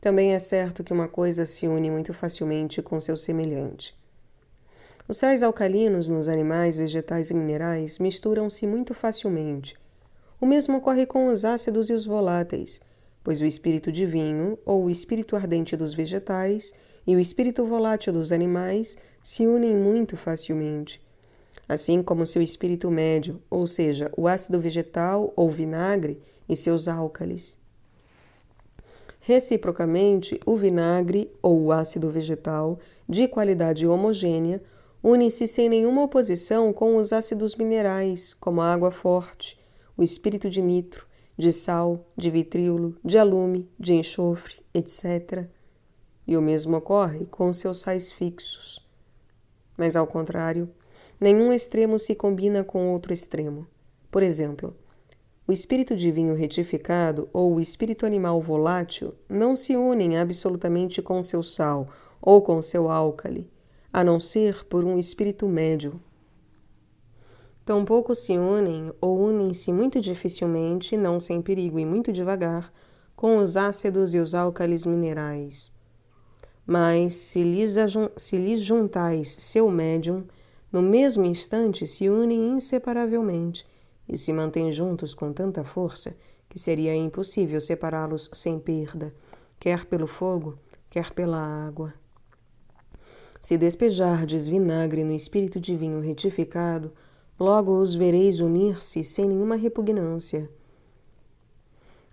Também é certo que uma coisa se une muito facilmente com seu semelhante. Os sais alcalinos nos animais, vegetais e minerais misturam-se muito facilmente. O mesmo ocorre com os ácidos e os voláteis, pois o espírito divino, ou o espírito ardente dos vegetais, e o espírito volátil dos animais se unem muito facilmente. Assim como seu espírito médio, ou seja, o ácido vegetal ou vinagre e seus álcalis. Reciprocamente, o vinagre ou o ácido vegetal, de qualidade homogênea, une-se sem nenhuma oposição com os ácidos minerais, como a água forte, o espírito de nitro, de sal, de vitríolo, de alume, de enxofre, etc. E o mesmo ocorre com seus sais fixos. Mas, ao contrário, nenhum extremo se combina com outro extremo. Por exemplo, o espírito de vinho retificado ou o espírito animal volátil não se unem absolutamente com seu sal ou com seu álcali, a não ser por um espírito médio. Tampouco se unem ou unem-se muito dificilmente, não sem perigo e muito devagar, com os ácidos e os álcalis minerais. Mas, se lhes juntais seu médium, no mesmo instante se unem inseparavelmente e se mantêm juntos com tanta força que seria impossível separá-los sem perda, quer pelo fogo, quer pela água. Se despejardes vinagre no espírito de vinho retificado, logo os vereis unir-se sem nenhuma repugnância.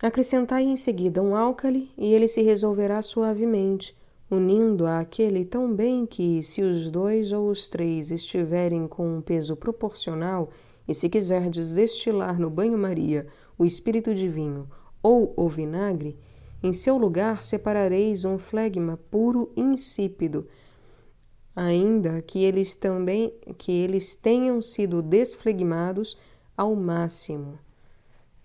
Acrescentai em seguida um álcali e ele se resolverá suavemente, unindo àquele tão bem que, se os 2 ou os 3 estiverem com um peso proporcional, e se quiserdes destilar no banho-maria o espírito de vinho ou o vinagre, em seu lugar separareis um flegma puro e insípido, ainda que eles tenham sido desflegmados ao máximo,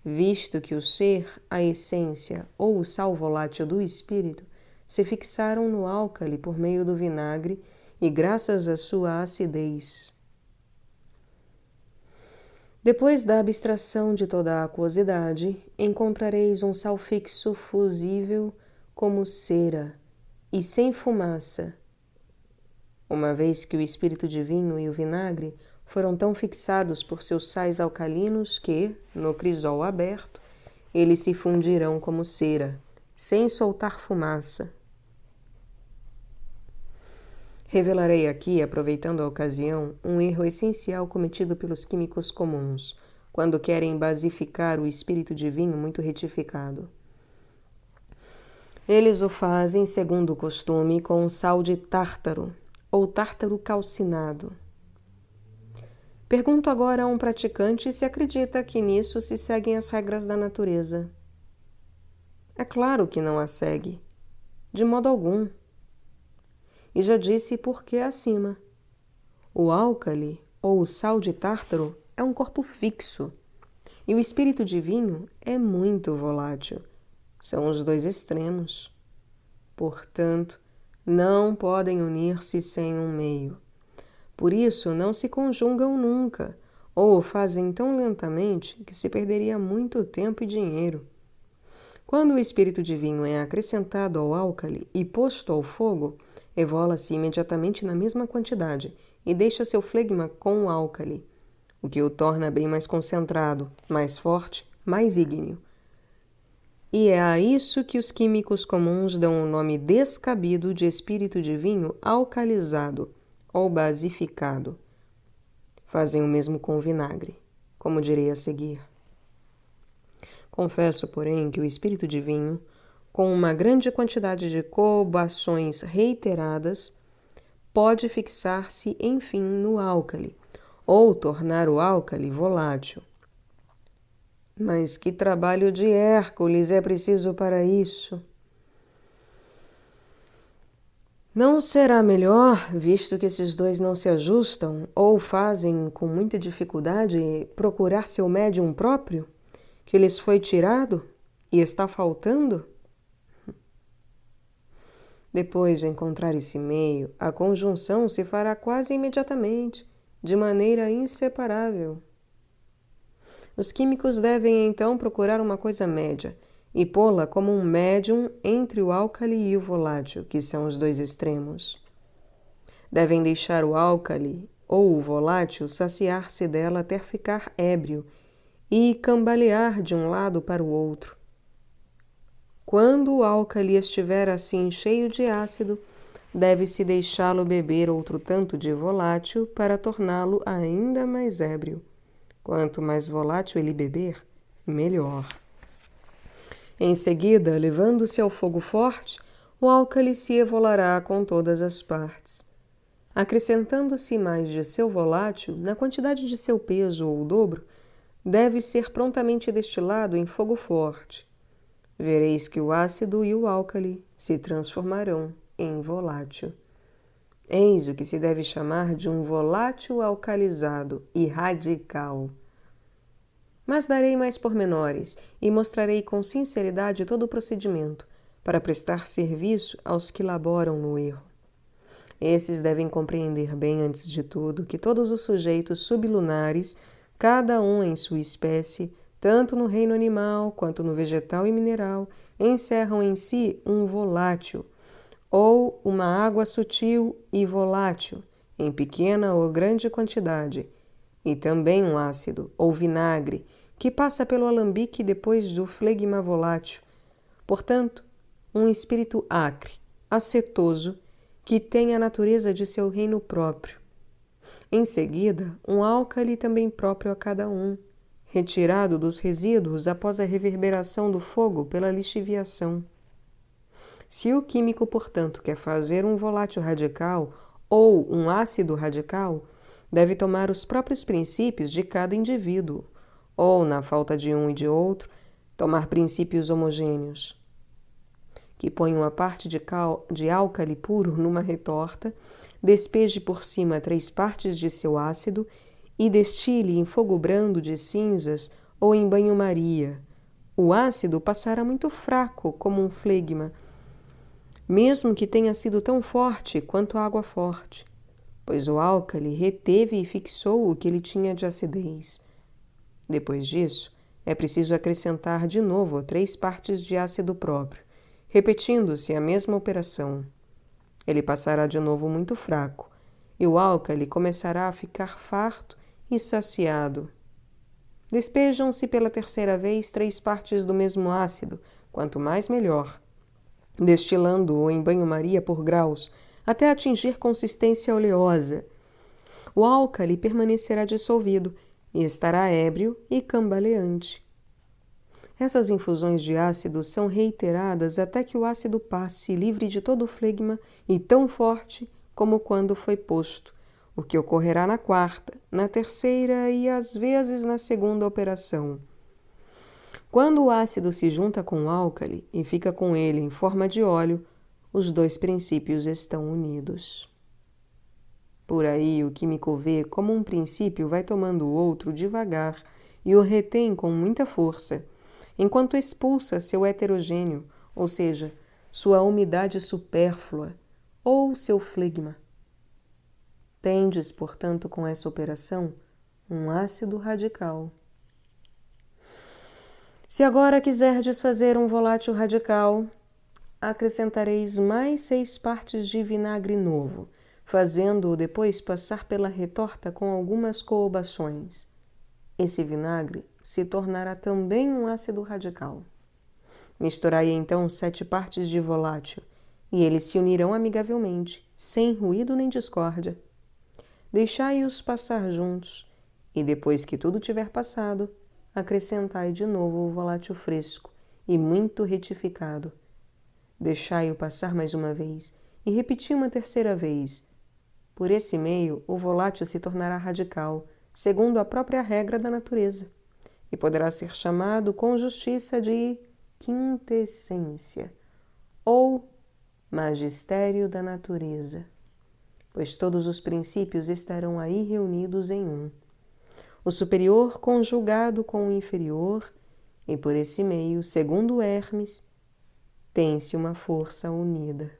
visto que o ser, a essência ou o sal volátil do espírito se fixaram no álcali por meio do vinagre e graças à sua acidez. Depois da abstração de toda a aquosidade, encontrareis um sal fixo fusível como cera e sem fumaça, uma vez que o espírito de vinho e o vinagre foram tão fixados por seus sais alcalinos que, no crisol aberto, eles se fundirão como cera, sem soltar fumaça. Revelarei aqui, aproveitando a ocasião, um erro essencial cometido pelos químicos comuns, quando querem basificar o espírito de vinho muito retificado. Eles o fazem, segundo o costume, com sal de tártaro, ou tártaro calcinado. Pergunto agora a um praticante se acredita que nisso se seguem as regras da natureza. É claro que não as segue, de modo algum. E já disse por que acima. O álcali, ou o sal de tártaro, é um corpo fixo, e o espírito de vinho é muito volátil. São os 2 extremos. Portanto, não podem unir-se sem um meio. Por isso, não se conjugam nunca, ou o fazem tão lentamente que se perderia muito tempo e dinheiro. Quando o espírito de vinho é acrescentado ao álcali e posto ao fogo, evola-se imediatamente na mesma quantidade e deixa seu flegma com o álcali, o que o torna bem mais concentrado, mais forte, mais ígneo. E é a isso que os químicos comuns dão o nome descabido de espírito de vinho alcalizado ou basificado. Fazem o mesmo com o vinagre, como direi a seguir. Confesso, porém, que o espírito de vinho, com uma grande quantidade de coabações reiteradas, pode fixar-se, enfim, no álcali, ou tornar o álcali volátil. Mas que trabalho de Hércules é preciso para isso? Não será melhor, visto que esses 2 não se ajustam ou fazem com muita dificuldade, procurar seu médium próprio, que lhes foi tirado e está faltando? Depois de encontrar esse meio, a conjunção se fará quase imediatamente, de maneira inseparável. Os químicos devem então procurar uma coisa média e pô-la como um médium entre o álcali e o volátil, que são os 2 extremos. Devem deixar o álcali ou o volátil saciar-se dela até ficar ébrio e cambalear de um lado para o outro. Quando o álcali estiver assim cheio de ácido, deve-se deixá-lo beber outro tanto de volátil para torná-lo ainda mais ébrio. Quanto mais volátil ele beber, melhor. Em seguida, levando-se ao fogo forte, o álcali se evolará com todas as partes. Acrescentando-se mais de seu volátil, na quantidade de seu peso ou o dobro, deve ser prontamente destilado em fogo forte. Vereis que o ácido e o álcali se transformarão em volátil. Eis o que se deve chamar de um volátil alcalizado e radical. Mas darei mais pormenores e mostrarei com sinceridade todo o procedimento, para prestar serviço aos que laboram no erro. Esses devem compreender bem, antes de tudo, que todos os sujeitos sublunares, cada um em sua espécie, tanto no reino animal quanto no vegetal e mineral, encerram em si um volátil, ou uma água sutil e volátil, em pequena ou grande quantidade, e também um ácido, ou vinagre, que passa pelo alambique depois do flegma volátil. Portanto, um espírito acre, acetoso, que tem a natureza de seu reino próprio. Em seguida, um álcali também próprio a cada um, retirado dos resíduos após a reverberação do fogo pela lixiviação. Se o químico, portanto, quer fazer um volátil radical ou um ácido radical, deve tomar os próprios princípios de cada indivíduo, ou, na falta de um e de outro, tomar princípios homogêneos, que ponha uma parte de álcali puro numa retorta, despeje por cima 3 partes de seu ácido e destile em fogo brando de cinzas ou em banho-maria. O ácido passará muito fraco como um flegma, mesmo que tenha sido tão forte quanto a água forte, pois o álcali reteve e fixou o que ele tinha de acidez. Depois disso, é preciso acrescentar de novo 3 partes de ácido próprio, repetindo-se a mesma operação. Ele passará de novo muito fraco, e o álcali começará a ficar farto e saciado. Despejam-se pela terceira vez 3 partes do mesmo ácido, quanto mais melhor, destilando-o em banho-maria por graus, até atingir consistência oleosa. O álcali permanecerá dissolvido e estará ébrio e cambaleante. Essas infusões de ácido são reiteradas até que o ácido passe livre de todo o flegma e tão forte como quando foi posto, o que ocorrerá na 4ª, na 3ª e às vezes na 2ª operação. Quando o ácido se junta com o álcali e fica com ele em forma de óleo, os 2 princípios estão unidos. Por aí o químico vê como um princípio vai tomando o outro devagar e o retém com muita força, enquanto expulsa seu heterogêneo, ou seja, sua umidade supérflua, ou seu flegma. Tendes, portanto, com essa operação, um ácido radical. Se agora quiserdes fazer um volátil radical, acrescentareis mais 6 partes de vinagre novo, fazendo-o depois passar pela retorta com algumas coabações. Esse vinagre se tornará também um ácido radical. Misturai então 7 partes de volátil, e eles se unirão amigavelmente, sem ruído nem discórdia. Deixai-os passar juntos, e depois que tudo tiver passado, acrescentai de novo o volátil fresco e muito retificado. Deixai-o passar mais uma vez, e repeti uma 3ª vez. Por esse meio, o volátil se tornará radical, segundo a própria regra da natureza, e poderá ser chamado com justiça de quintessência, ou magistério da natureza, pois todos os princípios estarão aí reunidos em um. O superior conjugado com o inferior, e por esse meio, segundo Hermes, tem-se uma força unida.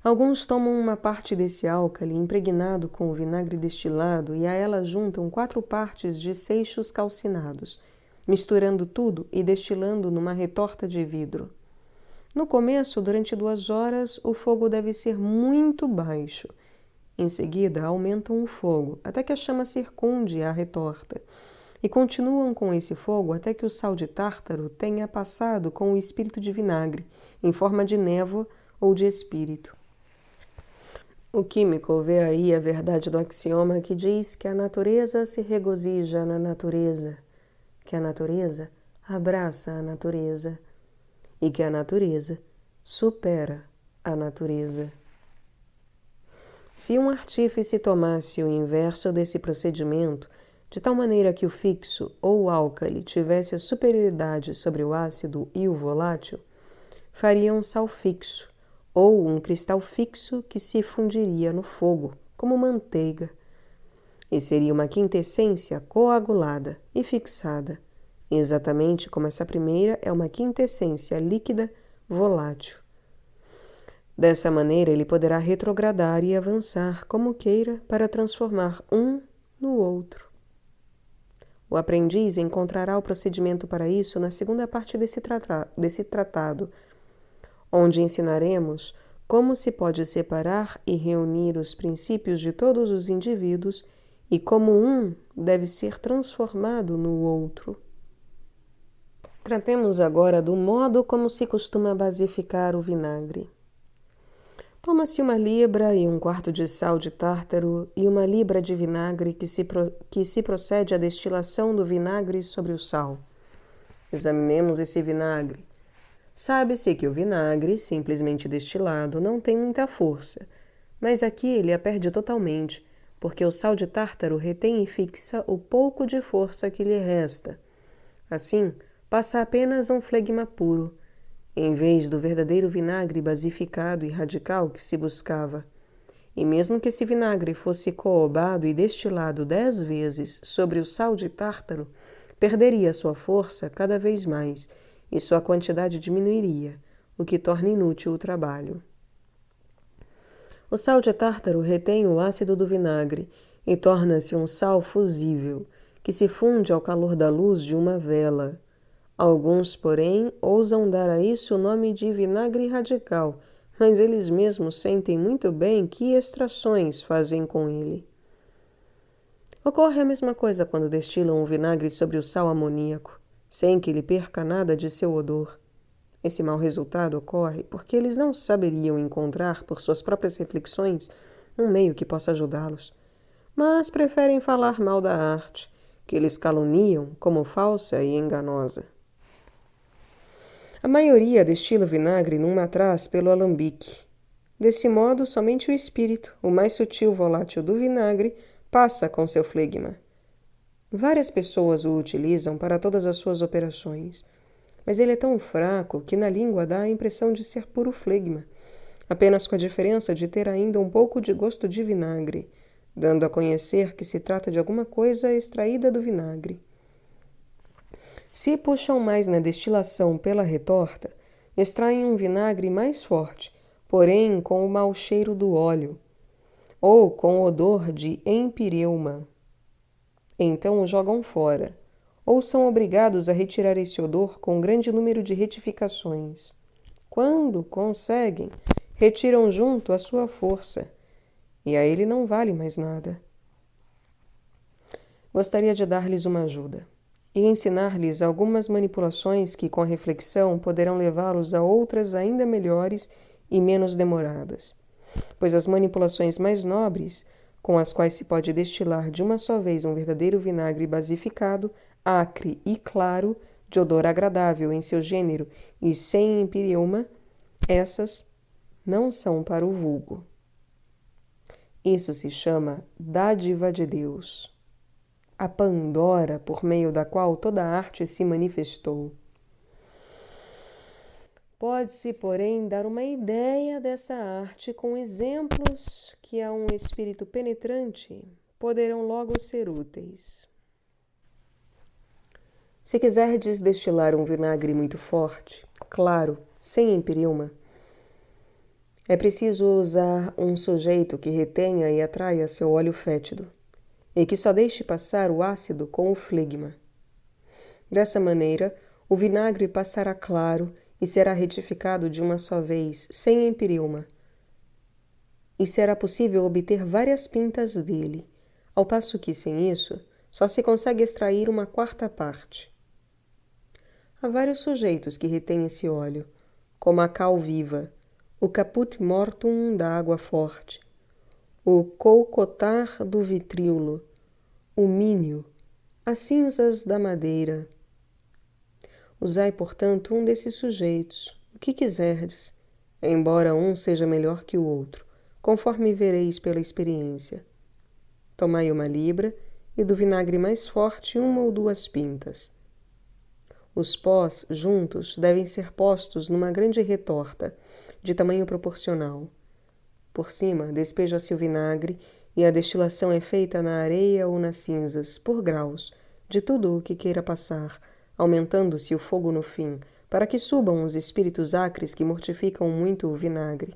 Alguns tomam uma parte desse álcali impregnado com o vinagre destilado e a ela juntam 4 partes de seixos calcinados, misturando tudo e destilando numa retorta de vidro. No começo, durante 2 horas, o fogo deve ser muito baixo. Em seguida, aumentam o fogo até que a chama circunde a retorta e continuam com esse fogo até que o sal de tártaro tenha passado com o espírito de vinagre, em forma de névoa ou de espírito. O químico vê aí a verdade do axioma que diz que a natureza se regozija na natureza, que a natureza abraça a natureza e que a natureza supera a natureza. Se um artífice tomasse o inverso desse procedimento, de tal maneira que o fixo ou o álcali tivesse a superioridade sobre o ácido e o volátil, faria um sal fixo ou um cristal fixo que se fundiria no fogo, como manteiga, e seria uma quintessência coagulada e fixada, exatamente como essa primeira é uma quintessência líquida volátil. Dessa maneira, ele poderá retrogradar e avançar como queira para transformar um no outro. O aprendiz encontrará o procedimento para isso na segunda parte desse tratado, onde ensinaremos como se pode separar e reunir os princípios de todos os indivíduos e como um deve ser transformado no outro. Tratemos agora do modo como se costuma basificar o vinagre. Toma-se 1 libra e 1/4 de sal de tártaro e 1 libra de vinagre que se procede à destilação do vinagre sobre o sal. Examinemos esse vinagre. Sabe-se que o vinagre, simplesmente destilado, não tem muita força, mas aqui ele a perde totalmente, porque o sal de tártaro retém e fixa o pouco de força que lhe resta. Assim, passa apenas um flegma puro, em vez do verdadeiro vinagre basificado e radical que se buscava. E mesmo que esse vinagre fosse coobado e destilado 10 vezes sobre o sal de tártaro, perderia sua força cada vez mais e sua quantidade diminuiria, o que torna inútil o trabalho. O sal de tártaro retém o ácido do vinagre e torna-se um sal fusível, que se funde ao calor da luz de uma vela. Alguns, porém, ousam dar a isso o nome de vinagre radical, mas eles mesmos sentem muito bem que extrações fazem com ele. Ocorre a mesma coisa quando destilam o vinagre sobre o sal amoníaco, sem que ele perca nada de seu odor. Esse mau resultado ocorre porque eles não saberiam encontrar, por suas próprias reflexões, um meio que possa ajudá-los, mas preferem falar mal da arte, que eles caluniam como falsa e enganosa. A maioria destila o vinagre num matraz pelo alambique. Desse modo, somente o espírito, o mais sutil volátil do vinagre, passa com seu flegma. Várias pessoas o utilizam para todas as suas operações, mas ele é tão fraco que na língua dá a impressão de ser puro flegma, apenas com a diferença de ter ainda um pouco de gosto de vinagre, dando a conhecer que se trata de alguma coisa extraída do vinagre. Se puxam mais na destilação pela retorta, extraem um vinagre mais forte, porém com o mau cheiro do óleo, ou com o odor de empireuma. Então o jogam fora, ou são obrigados a retirar esse odor com um grande número de retificações. Quando conseguem, retiram junto a sua força, e a ele não vale mais nada. Gostaria de dar-lhes uma ajuda e ensinar-lhes algumas manipulações que, com a reflexão, poderão levá-los a outras ainda melhores e menos demoradas. Pois as manipulações mais nobres, com as quais se pode destilar de uma só vez um verdadeiro vinagre basificado, acre e claro, de odor agradável em seu gênero e sem empireuma, essas não são para o vulgo. Isso se chama dádiva de Deus, a Pandora por meio da qual toda a arte se manifestou. Pode-se, porém, dar uma ideia dessa arte com exemplos que a um espírito penetrante poderão logo ser úteis. Se quiserdes destilar um vinagre muito forte, claro, sem empireuma, é preciso usar um sujeito que retenha e atraia seu óleo fétido, e que só deixe passar o ácido com o flegma. Dessa maneira, o vinagre passará claro e será retificado de uma só vez, sem empireuma, e será possível obter várias pintas dele, ao passo que, sem isso, só se consegue extrair uma quarta parte. Há vários sujeitos que retêm esse óleo, como a cal viva, o caput mortuum da água forte, o coucotar do vitríolo, o mínio, as cinzas da madeira. Usai, portanto, um desses sujeitos, o que quiserdes, embora um seja melhor que o outro, conforme vereis pela experiência. Tomai uma libra e do vinagre mais forte 1 ou 2 pintas. Os pós juntos devem ser postos numa grande retorta, de tamanho proporcional. Por cima, despeja-se o vinagre e a destilação é feita na areia ou nas cinzas, por graus, de tudo o que queira passar, aumentando-se o fogo no fim, para que subam os espíritos acres que mortificam muito o vinagre.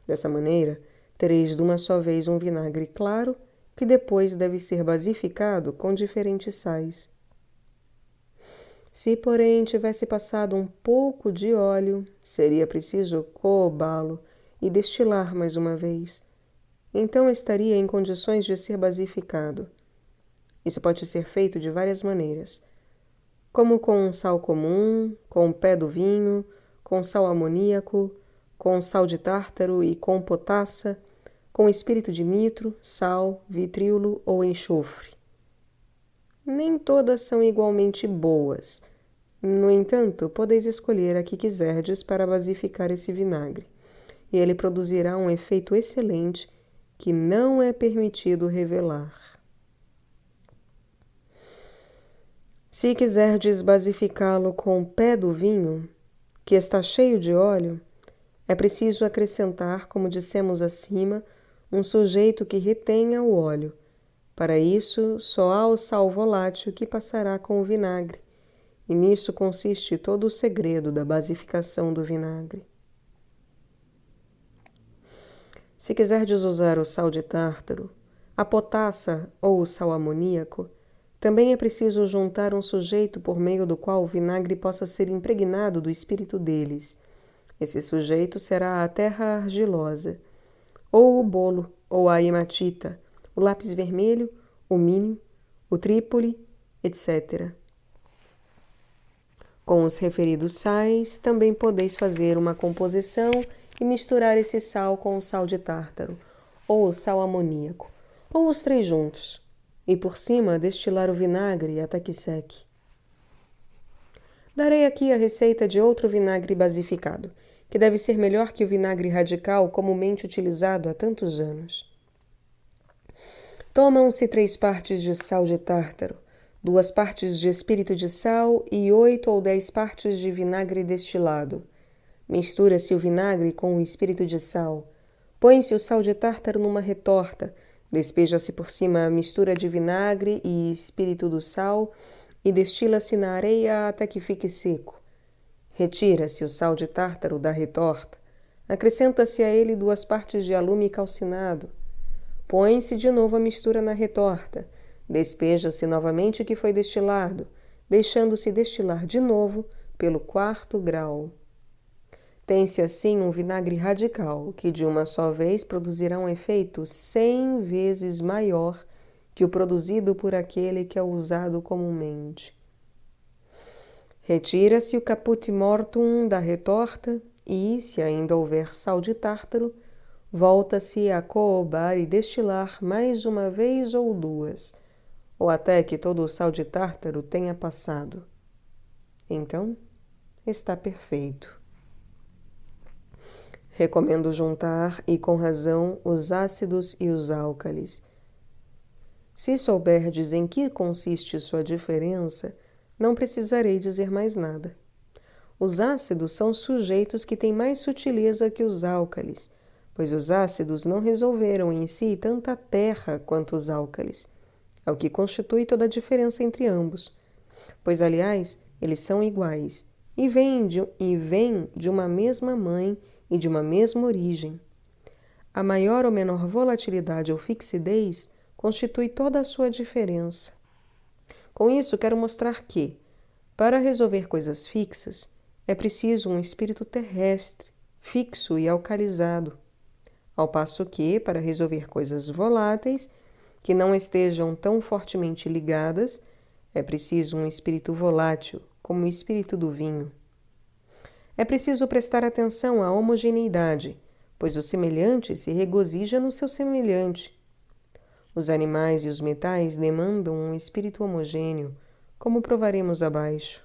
Dessa maneira, tereis de uma só vez um vinagre claro, que depois deve ser basificado com diferentes sais. Se, porém, tivesse passado um pouco de óleo, seria preciso coobá-lo e destilar mais uma vez. Então estaria em condições de ser basificado. Isso pode ser feito de várias maneiras, como com sal comum, com o pé do vinho, com sal amoníaco, com sal de tártaro e com potassa, com espírito de nitro, sal, vitriolo ou enxofre. Nem todas são igualmente boas. No entanto, podeis escolher a que quiserdes para basificar esse vinagre, e ele produzirá um efeito excelente que não é permitido revelar. Se quiserdes basificá-lo com o pé do vinho, que está cheio de óleo, é preciso acrescentar, como dissemos acima, um sujeito que retenha o óleo. Para isso, só há o sal volátil que passará com o vinagre, e nisso consiste todo o segredo da basificação do vinagre. Se quiserdes usar o sal de tártaro, a potassa ou o sal amoníaco, também é preciso juntar um sujeito por meio do qual o vinagre possa ser impregnado do espírito deles. Esse sujeito será a terra argilosa, ou o bolo, ou a hematita, o lápis vermelho, o mínio, o trípoli, etc. Com os referidos sais, também podeis fazer uma composição e misturar esse sal com o sal de tártaro, ou o sal amoníaco, ou os 3 juntos, e por cima destilar o vinagre até que seque. Darei aqui a receita de outro vinagre basificado, que deve ser melhor que o vinagre radical comumente utilizado há tantos anos. Tomam-se 3 partes de sal de tártaro, 2 partes de espírito de sal e 8 ou 10 partes de vinagre destilado. Mistura-se o vinagre com o espírito de sal. Põe-se o sal de tártaro numa retorta, despeja-se por cima a mistura de vinagre e espírito do sal e destila-se na areia até que fique seco. Retira-se o sal de tártaro da retorta, acrescenta-se a ele 2 partes de alume calcinado. Põe-se de novo a mistura na retorta, despeja-se novamente o que foi destilado, deixando-se destilar de novo pelo 4º grau. Tem-se assim um vinagre radical, que de uma só vez produzirá um efeito 100 vezes maior que o produzido por aquele que é usado comumente. Retira-se o caput mortuum da retorta e, se ainda houver sal de tártaro, volta-se a coobar e destilar mais uma vez ou 2, ou até que todo o sal de tártaro tenha passado. Então, está perfeito. Recomendo juntar, e com razão, os ácidos e os álcalis. Se souberdes em que consiste sua diferença, não precisarei dizer mais nada. Os ácidos são sujeitos que têm mais sutileza que os álcalis, pois os ácidos não resolveram em si tanta terra quanto os álcalis, é o que constitui toda a diferença entre ambos, pois, aliás, eles são iguais e vêm de uma mesma mãe e de uma mesma origem. A maior ou menor volatilidade ou fixidez constitui toda a sua diferença. Com isso, quero mostrar que, para resolver coisas fixas, é preciso um espírito terrestre, fixo e alcalizado, ao passo que, para resolver coisas voláteis, que não estejam tão fortemente ligadas, é preciso um espírito volátil, como o espírito do vinho. É preciso prestar atenção à homogeneidade, pois o semelhante se regozija no seu semelhante. Os animais e os metais demandam um espírito homogêneo, como provaremos abaixo.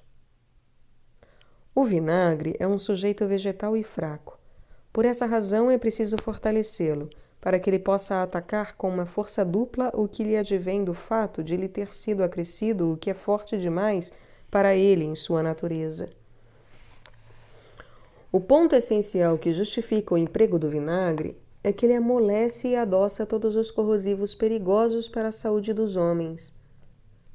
O vinagre é um sujeito vegetal e fraco. Por essa razão é preciso fortalecê-lo, para que ele possa atacar com uma força dupla o que lhe advém do fato de lhe ter sido acrescido o que é forte demais para ele em sua natureza. O ponto essencial que justifica o emprego do vinagre é que ele amolece e adoça todos os corrosivos perigosos para a saúde dos homens.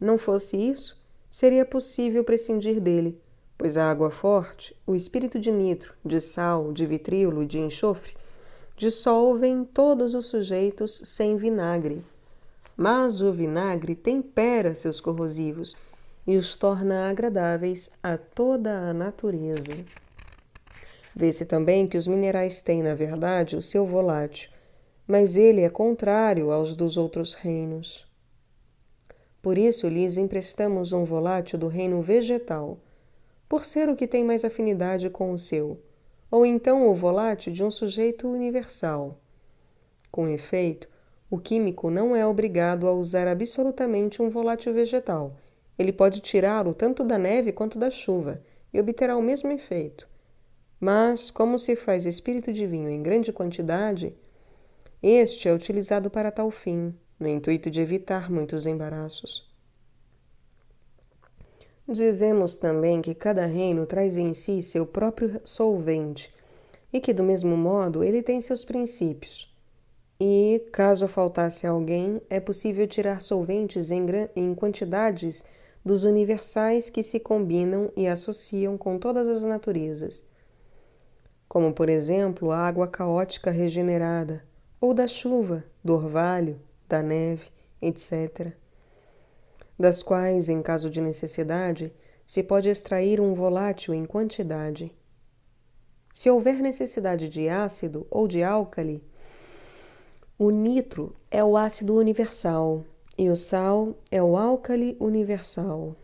Não fosse isso, seria possível prescindir dele, pois a água forte, o espírito de nitro, de sal, de vitríolo e de enxofre dissolvem todos os sujeitos sem vinagre. Mas o vinagre tempera seus corrosivos e os torna agradáveis a toda a natureza. Vê-se também que os minerais têm, na verdade, o seu volátil, mas ele é contrário aos dos outros reinos. Por isso lhes emprestamos um volátil do reino vegetal, por ser o que tem mais afinidade com o seu, ou então o volátil de um sujeito universal. Com efeito, o químico não é obrigado a usar absolutamente um volátil vegetal. Ele pode tirá-lo tanto da neve quanto da chuva e obterá o mesmo efeito. Mas, como se faz espírito de vinho em grande quantidade, este é utilizado para tal fim, no intuito de evitar muitos embaraços. Dizemos também que cada reino traz em si seu próprio solvente e que, do mesmo modo, ele tem seus princípios. E, caso faltasse alguém, é possível tirar solventes em quantidades dos universais que se combinam e associam com todas as naturezas, como, por exemplo, a água caótica regenerada, ou da chuva, do orvalho, da neve, etc., das quais, em caso de necessidade, se pode extrair um volátil em quantidade. Se houver necessidade de ácido ou de álcali, o nitro é o ácido universal e o sal é o álcali universal.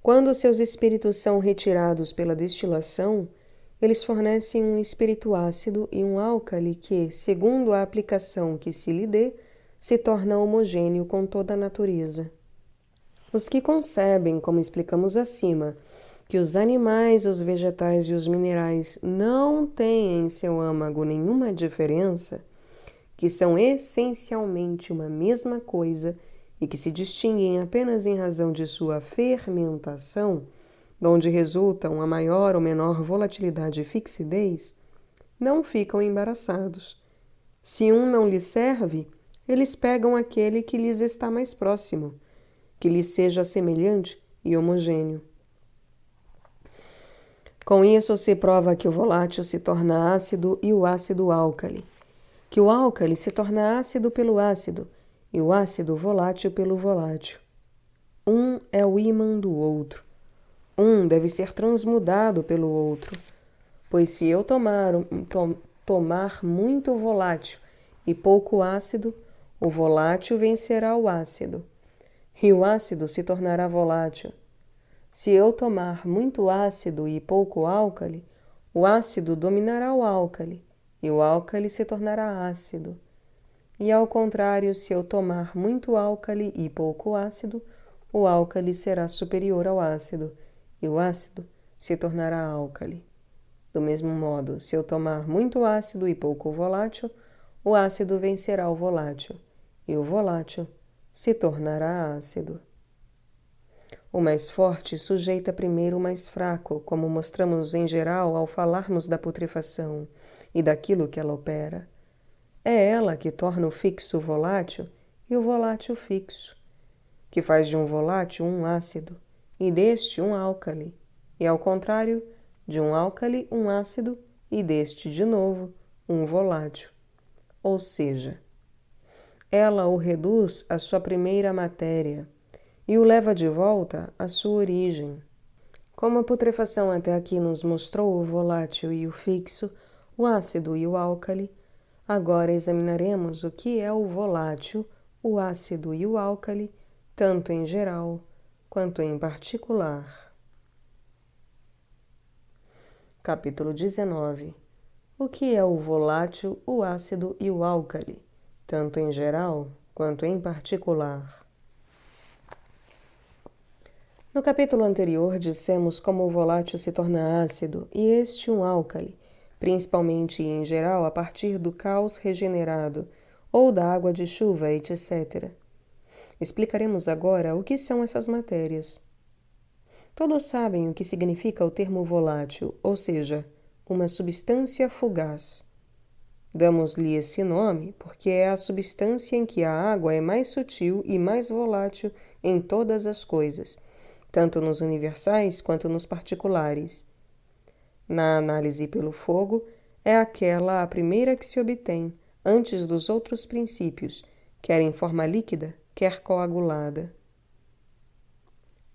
Quando seus espíritos são retirados pela destilação, eles fornecem um espírito ácido e um álcali que, segundo a aplicação que se lhe dê, se torna homogêneo com toda a natureza. Os que concebem, como explicamos acima, que os animais, os vegetais e os minerais não têm em seu âmago nenhuma diferença, que são essencialmente uma mesma coisa e que se distinguem apenas em razão de sua fermentação, donde resultam a maior ou menor volatilidade e fixidez, não ficam embaraçados. Se um não lhes serve, eles pegam aquele que lhes está mais próximo, que lhes seja semelhante e homogêneo. Com isso se prova que o volátil se torna ácido e o ácido álcali, que o álcali se torna ácido pelo ácido e o ácido volátil pelo volátil. Um é o ímã do outro. Um deve ser transmudado pelo outro, pois se eu tomar muito volátil e pouco ácido, o volátil vencerá o ácido, e o ácido se tornará volátil. Se eu tomar muito ácido e pouco álcali, o ácido dominará o álcali, e o álcali se tornará ácido. E ao contrário, se eu tomar muito álcali e pouco ácido, o álcali será superior ao ácido, e o ácido se tornará álcali. Do mesmo modo, se eu tomar muito ácido e pouco volátil, o ácido vencerá o volátil, e o volátil se tornará ácido. O mais forte sujeita primeiro o mais fraco, como mostramos em geral ao falarmos da putrefação e daquilo que ela opera. É ela que torna o fixo volátil e o volátil fixo, que faz de um volátil um ácido e deste um álcali, e ao contrário, de um álcali um ácido e deste, de novo, um volátil. Ou seja, ela o reduz à sua primeira matéria e o leva de volta à sua origem. Como a putrefação até aqui nos mostrou o volátil e o fixo, o ácido e o álcali, agora examinaremos o que é o volátil, o ácido e o álcali, tanto em geral quanto em particular. Capítulo 19. O que é o volátil, o ácido e o álcali, tanto em geral quanto em particular? No capítulo anterior, dissemos como o volátil se torna ácido e este um álcali, principalmente e em geral a partir do caos regenerado ou da água de chuva, etc. Explicaremos agora o que são essas matérias. Todos sabem o que significa o termo volátil, ou seja, uma substância fugaz. Damos-lhe esse nome porque é a substância em que a água é mais sutil e mais volátil em todas as coisas, tanto nos universais quanto nos particulares. Na análise pelo fogo, é aquela a primeira que se obtém, antes dos outros princípios, quer em forma líquida, quer coagulada.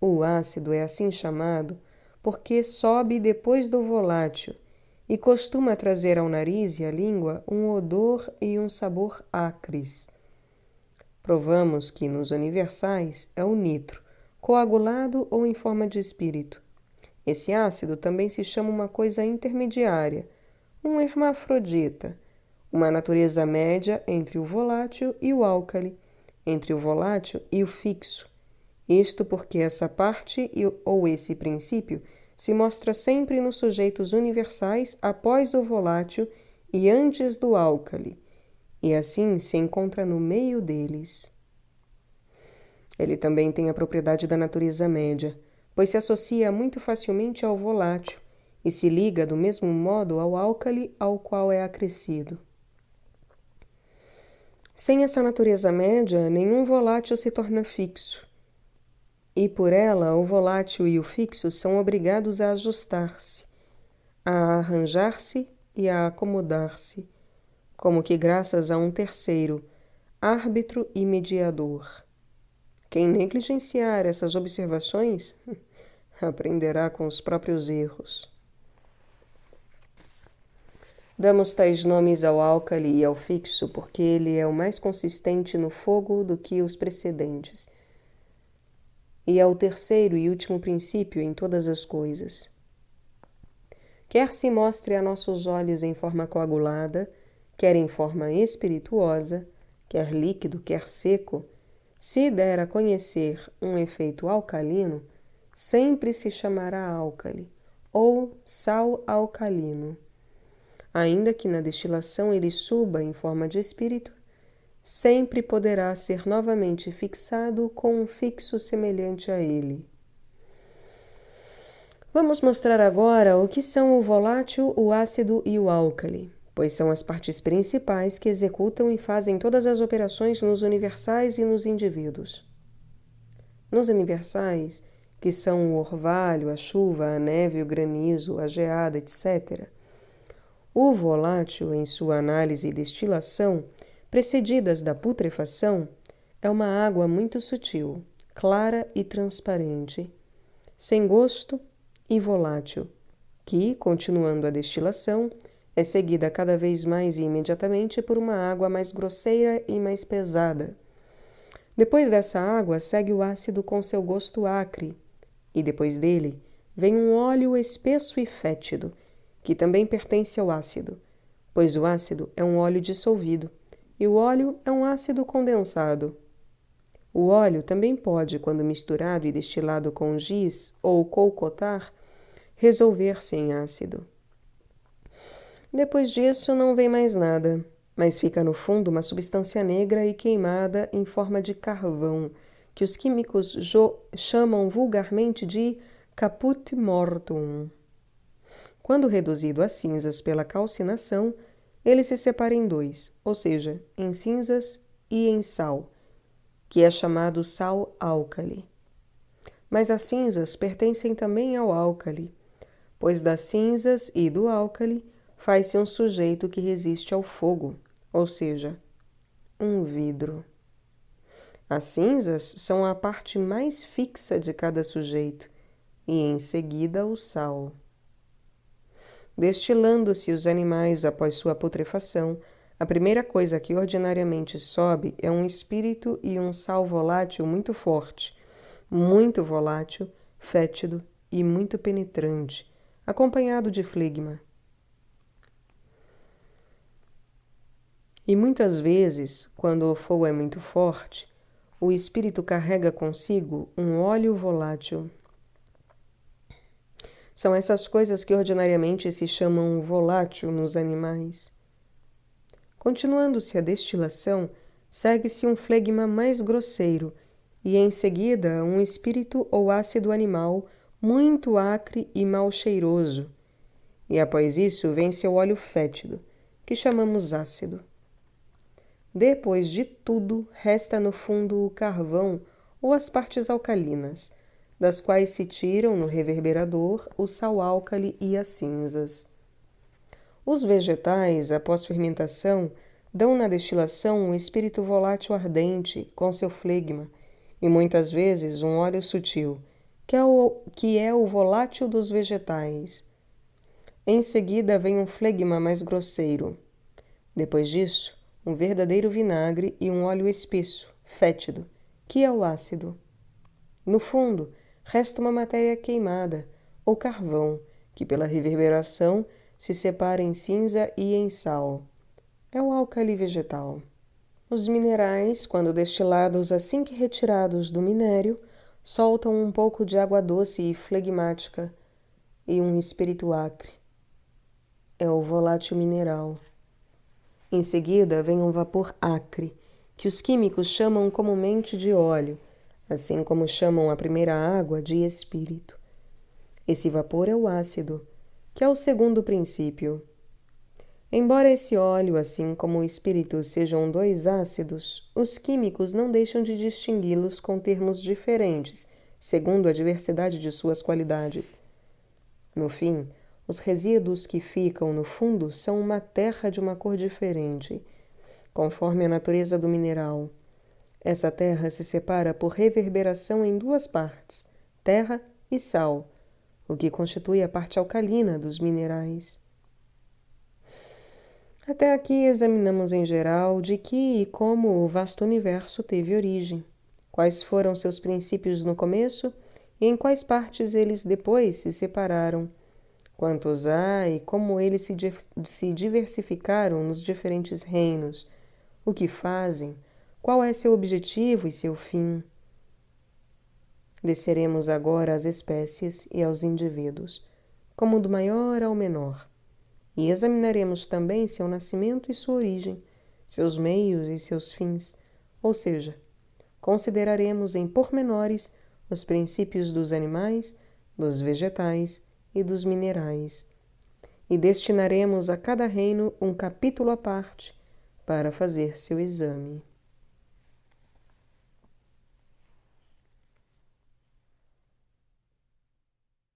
O ácido é assim chamado porque sobe depois do volátil e costuma trazer ao nariz e à língua um odor e um sabor acres. Provamos que nos universais é o nitro, coagulado ou em forma de espírito. Esse ácido também se chama uma coisa intermediária, um hermafrodita, uma natureza média entre o volátil e o álcali, entre o volátil e o fixo. Isto porque essa parte ou esse princípio se mostra sempre nos sujeitos universais após o volátil e antes do álcali, e assim se encontra no meio deles. Ele também tem a propriedade da natureza média, pois se associa muito facilmente ao volátil e se liga do mesmo modo ao álcali ao qual é acrescido. Sem essa natureza média, nenhum volátil se torna fixo, e por ela o volátil e o fixo são obrigados a ajustar-se, a arranjar-se e a acomodar-se, como que graças a um terceiro, árbitro e mediador. Quem negligenciar essas observações aprenderá com os próprios erros. Damos tais nomes ao álcali e ao fixo porque ele é o mais consistente no fogo do que os precedentes, e é o terceiro e último princípio em todas as coisas. Quer se mostre a nossos olhos em forma coagulada, quer em forma espirituosa, quer líquido, quer seco, se der a conhecer um efeito alcalino, sempre se chamará álcali, ou sal alcalino. Ainda que na destilação ele suba em forma de espírito, sempre poderá ser novamente fixado com um fixo semelhante a ele. Vamos mostrar agora o que são o volátil, o ácido e o álcali, pois são as partes principais que executam e fazem todas as operações nos universais e nos indivíduos. Nos universais, que são o orvalho, a chuva, a neve, o granizo, a geada, etc., o volátil, em sua análise e destilação, precedidas da putrefação, é uma água muito sutil, clara e transparente, sem gosto e volátil, que, continuando a destilação, é seguida cada vez mais e imediatamente por uma água mais grosseira e mais pesada. Depois dessa água segue o ácido com seu gosto acre, e depois dele vem um óleo espesso e fétido, que também pertence ao ácido, pois o ácido é um óleo dissolvido, e o óleo é um ácido condensado. O óleo também pode, quando misturado e destilado com giz ou colcotar, resolver-se em ácido. Depois disso não vem mais nada, mas fica no fundo uma substância negra e queimada em forma de carvão, que os químicos chamam vulgarmente de caput mortuum. Quando reduzido a cinzas pela calcinação, ele se separa em dois, ou seja, em cinzas e em sal, que é chamado sal álcali. Mas as cinzas pertencem também ao álcali, pois das cinzas e do álcali faz-se um sujeito que resiste ao fogo, ou seja, um vidro. As cinzas são a parte mais fixa de cada sujeito, e em seguida o sal. Destilando-se os animais após sua putrefação, a primeira coisa que ordinariamente sobe é um espírito e um sal volátil muito forte, muito volátil, fétido e muito penetrante, acompanhado de flegma. E muitas vezes, quando o fogo é muito forte, o espírito carrega consigo um óleo volátil, São essas coisas que ordinariamente se chamam volátil nos animais. Continuando-se a destilação, segue-se um flegma mais grosseiro e, em seguida, um espírito ou ácido animal muito acre e mal cheiroso. E após isso vem seu óleo fétido, que chamamos ácido. Depois de tudo, resta no fundo o carvão ou as partes alcalinas, das quais se tiram no reverberador o sal álcali e as cinzas. Os vegetais, após fermentação, dão na destilação um espírito volátil ardente com seu flegma e muitas vezes um óleo sutil, que é o volátil dos vegetais. Em seguida vem um flegma mais grosseiro. Depois disso, um verdadeiro vinagre e um óleo espesso, fétido, que é o ácido. No fundo, resta uma matéria queimada, ou carvão, que pela reverberação se separa em cinza e em sal. É o álcali vegetal. Os minerais, quando destilados assim que retirados do minério, soltam um pouco de água doce e flegmática e um espírito acre. É o volátil mineral. Em seguida vem um vapor acre, que os químicos chamam comumente de óleo, assim como chamam a primeira água de espírito. Esse vapor é o ácido, que é o segundo princípio. Embora esse óleo, assim como o espírito, sejam dois ácidos, os químicos não deixam de distingui-los com termos diferentes, segundo a diversidade de suas qualidades. No fim, os resíduos que ficam no fundo são uma terra de uma cor diferente, conforme a natureza do mineral. Essa terra se separa por reverberação em duas partes, terra e sal, o que constitui a parte alcalina dos minerais. Até aqui examinamos em geral de que e como o vasto universo teve origem, quais foram seus princípios no começo e em quais partes eles depois se separaram, quantos há e como eles se diversificaram nos diferentes reinos, o que fazem, qual é seu objetivo e seu fim. Desceremos agora às espécies e aos indivíduos, como do maior ao menor, e examinaremos também seu nascimento e sua origem, seus meios e seus fins, ou seja, consideraremos em pormenores os princípios dos animais, dos vegetais e dos minerais, e destinaremos a cada reino um capítulo à parte para fazer seu exame.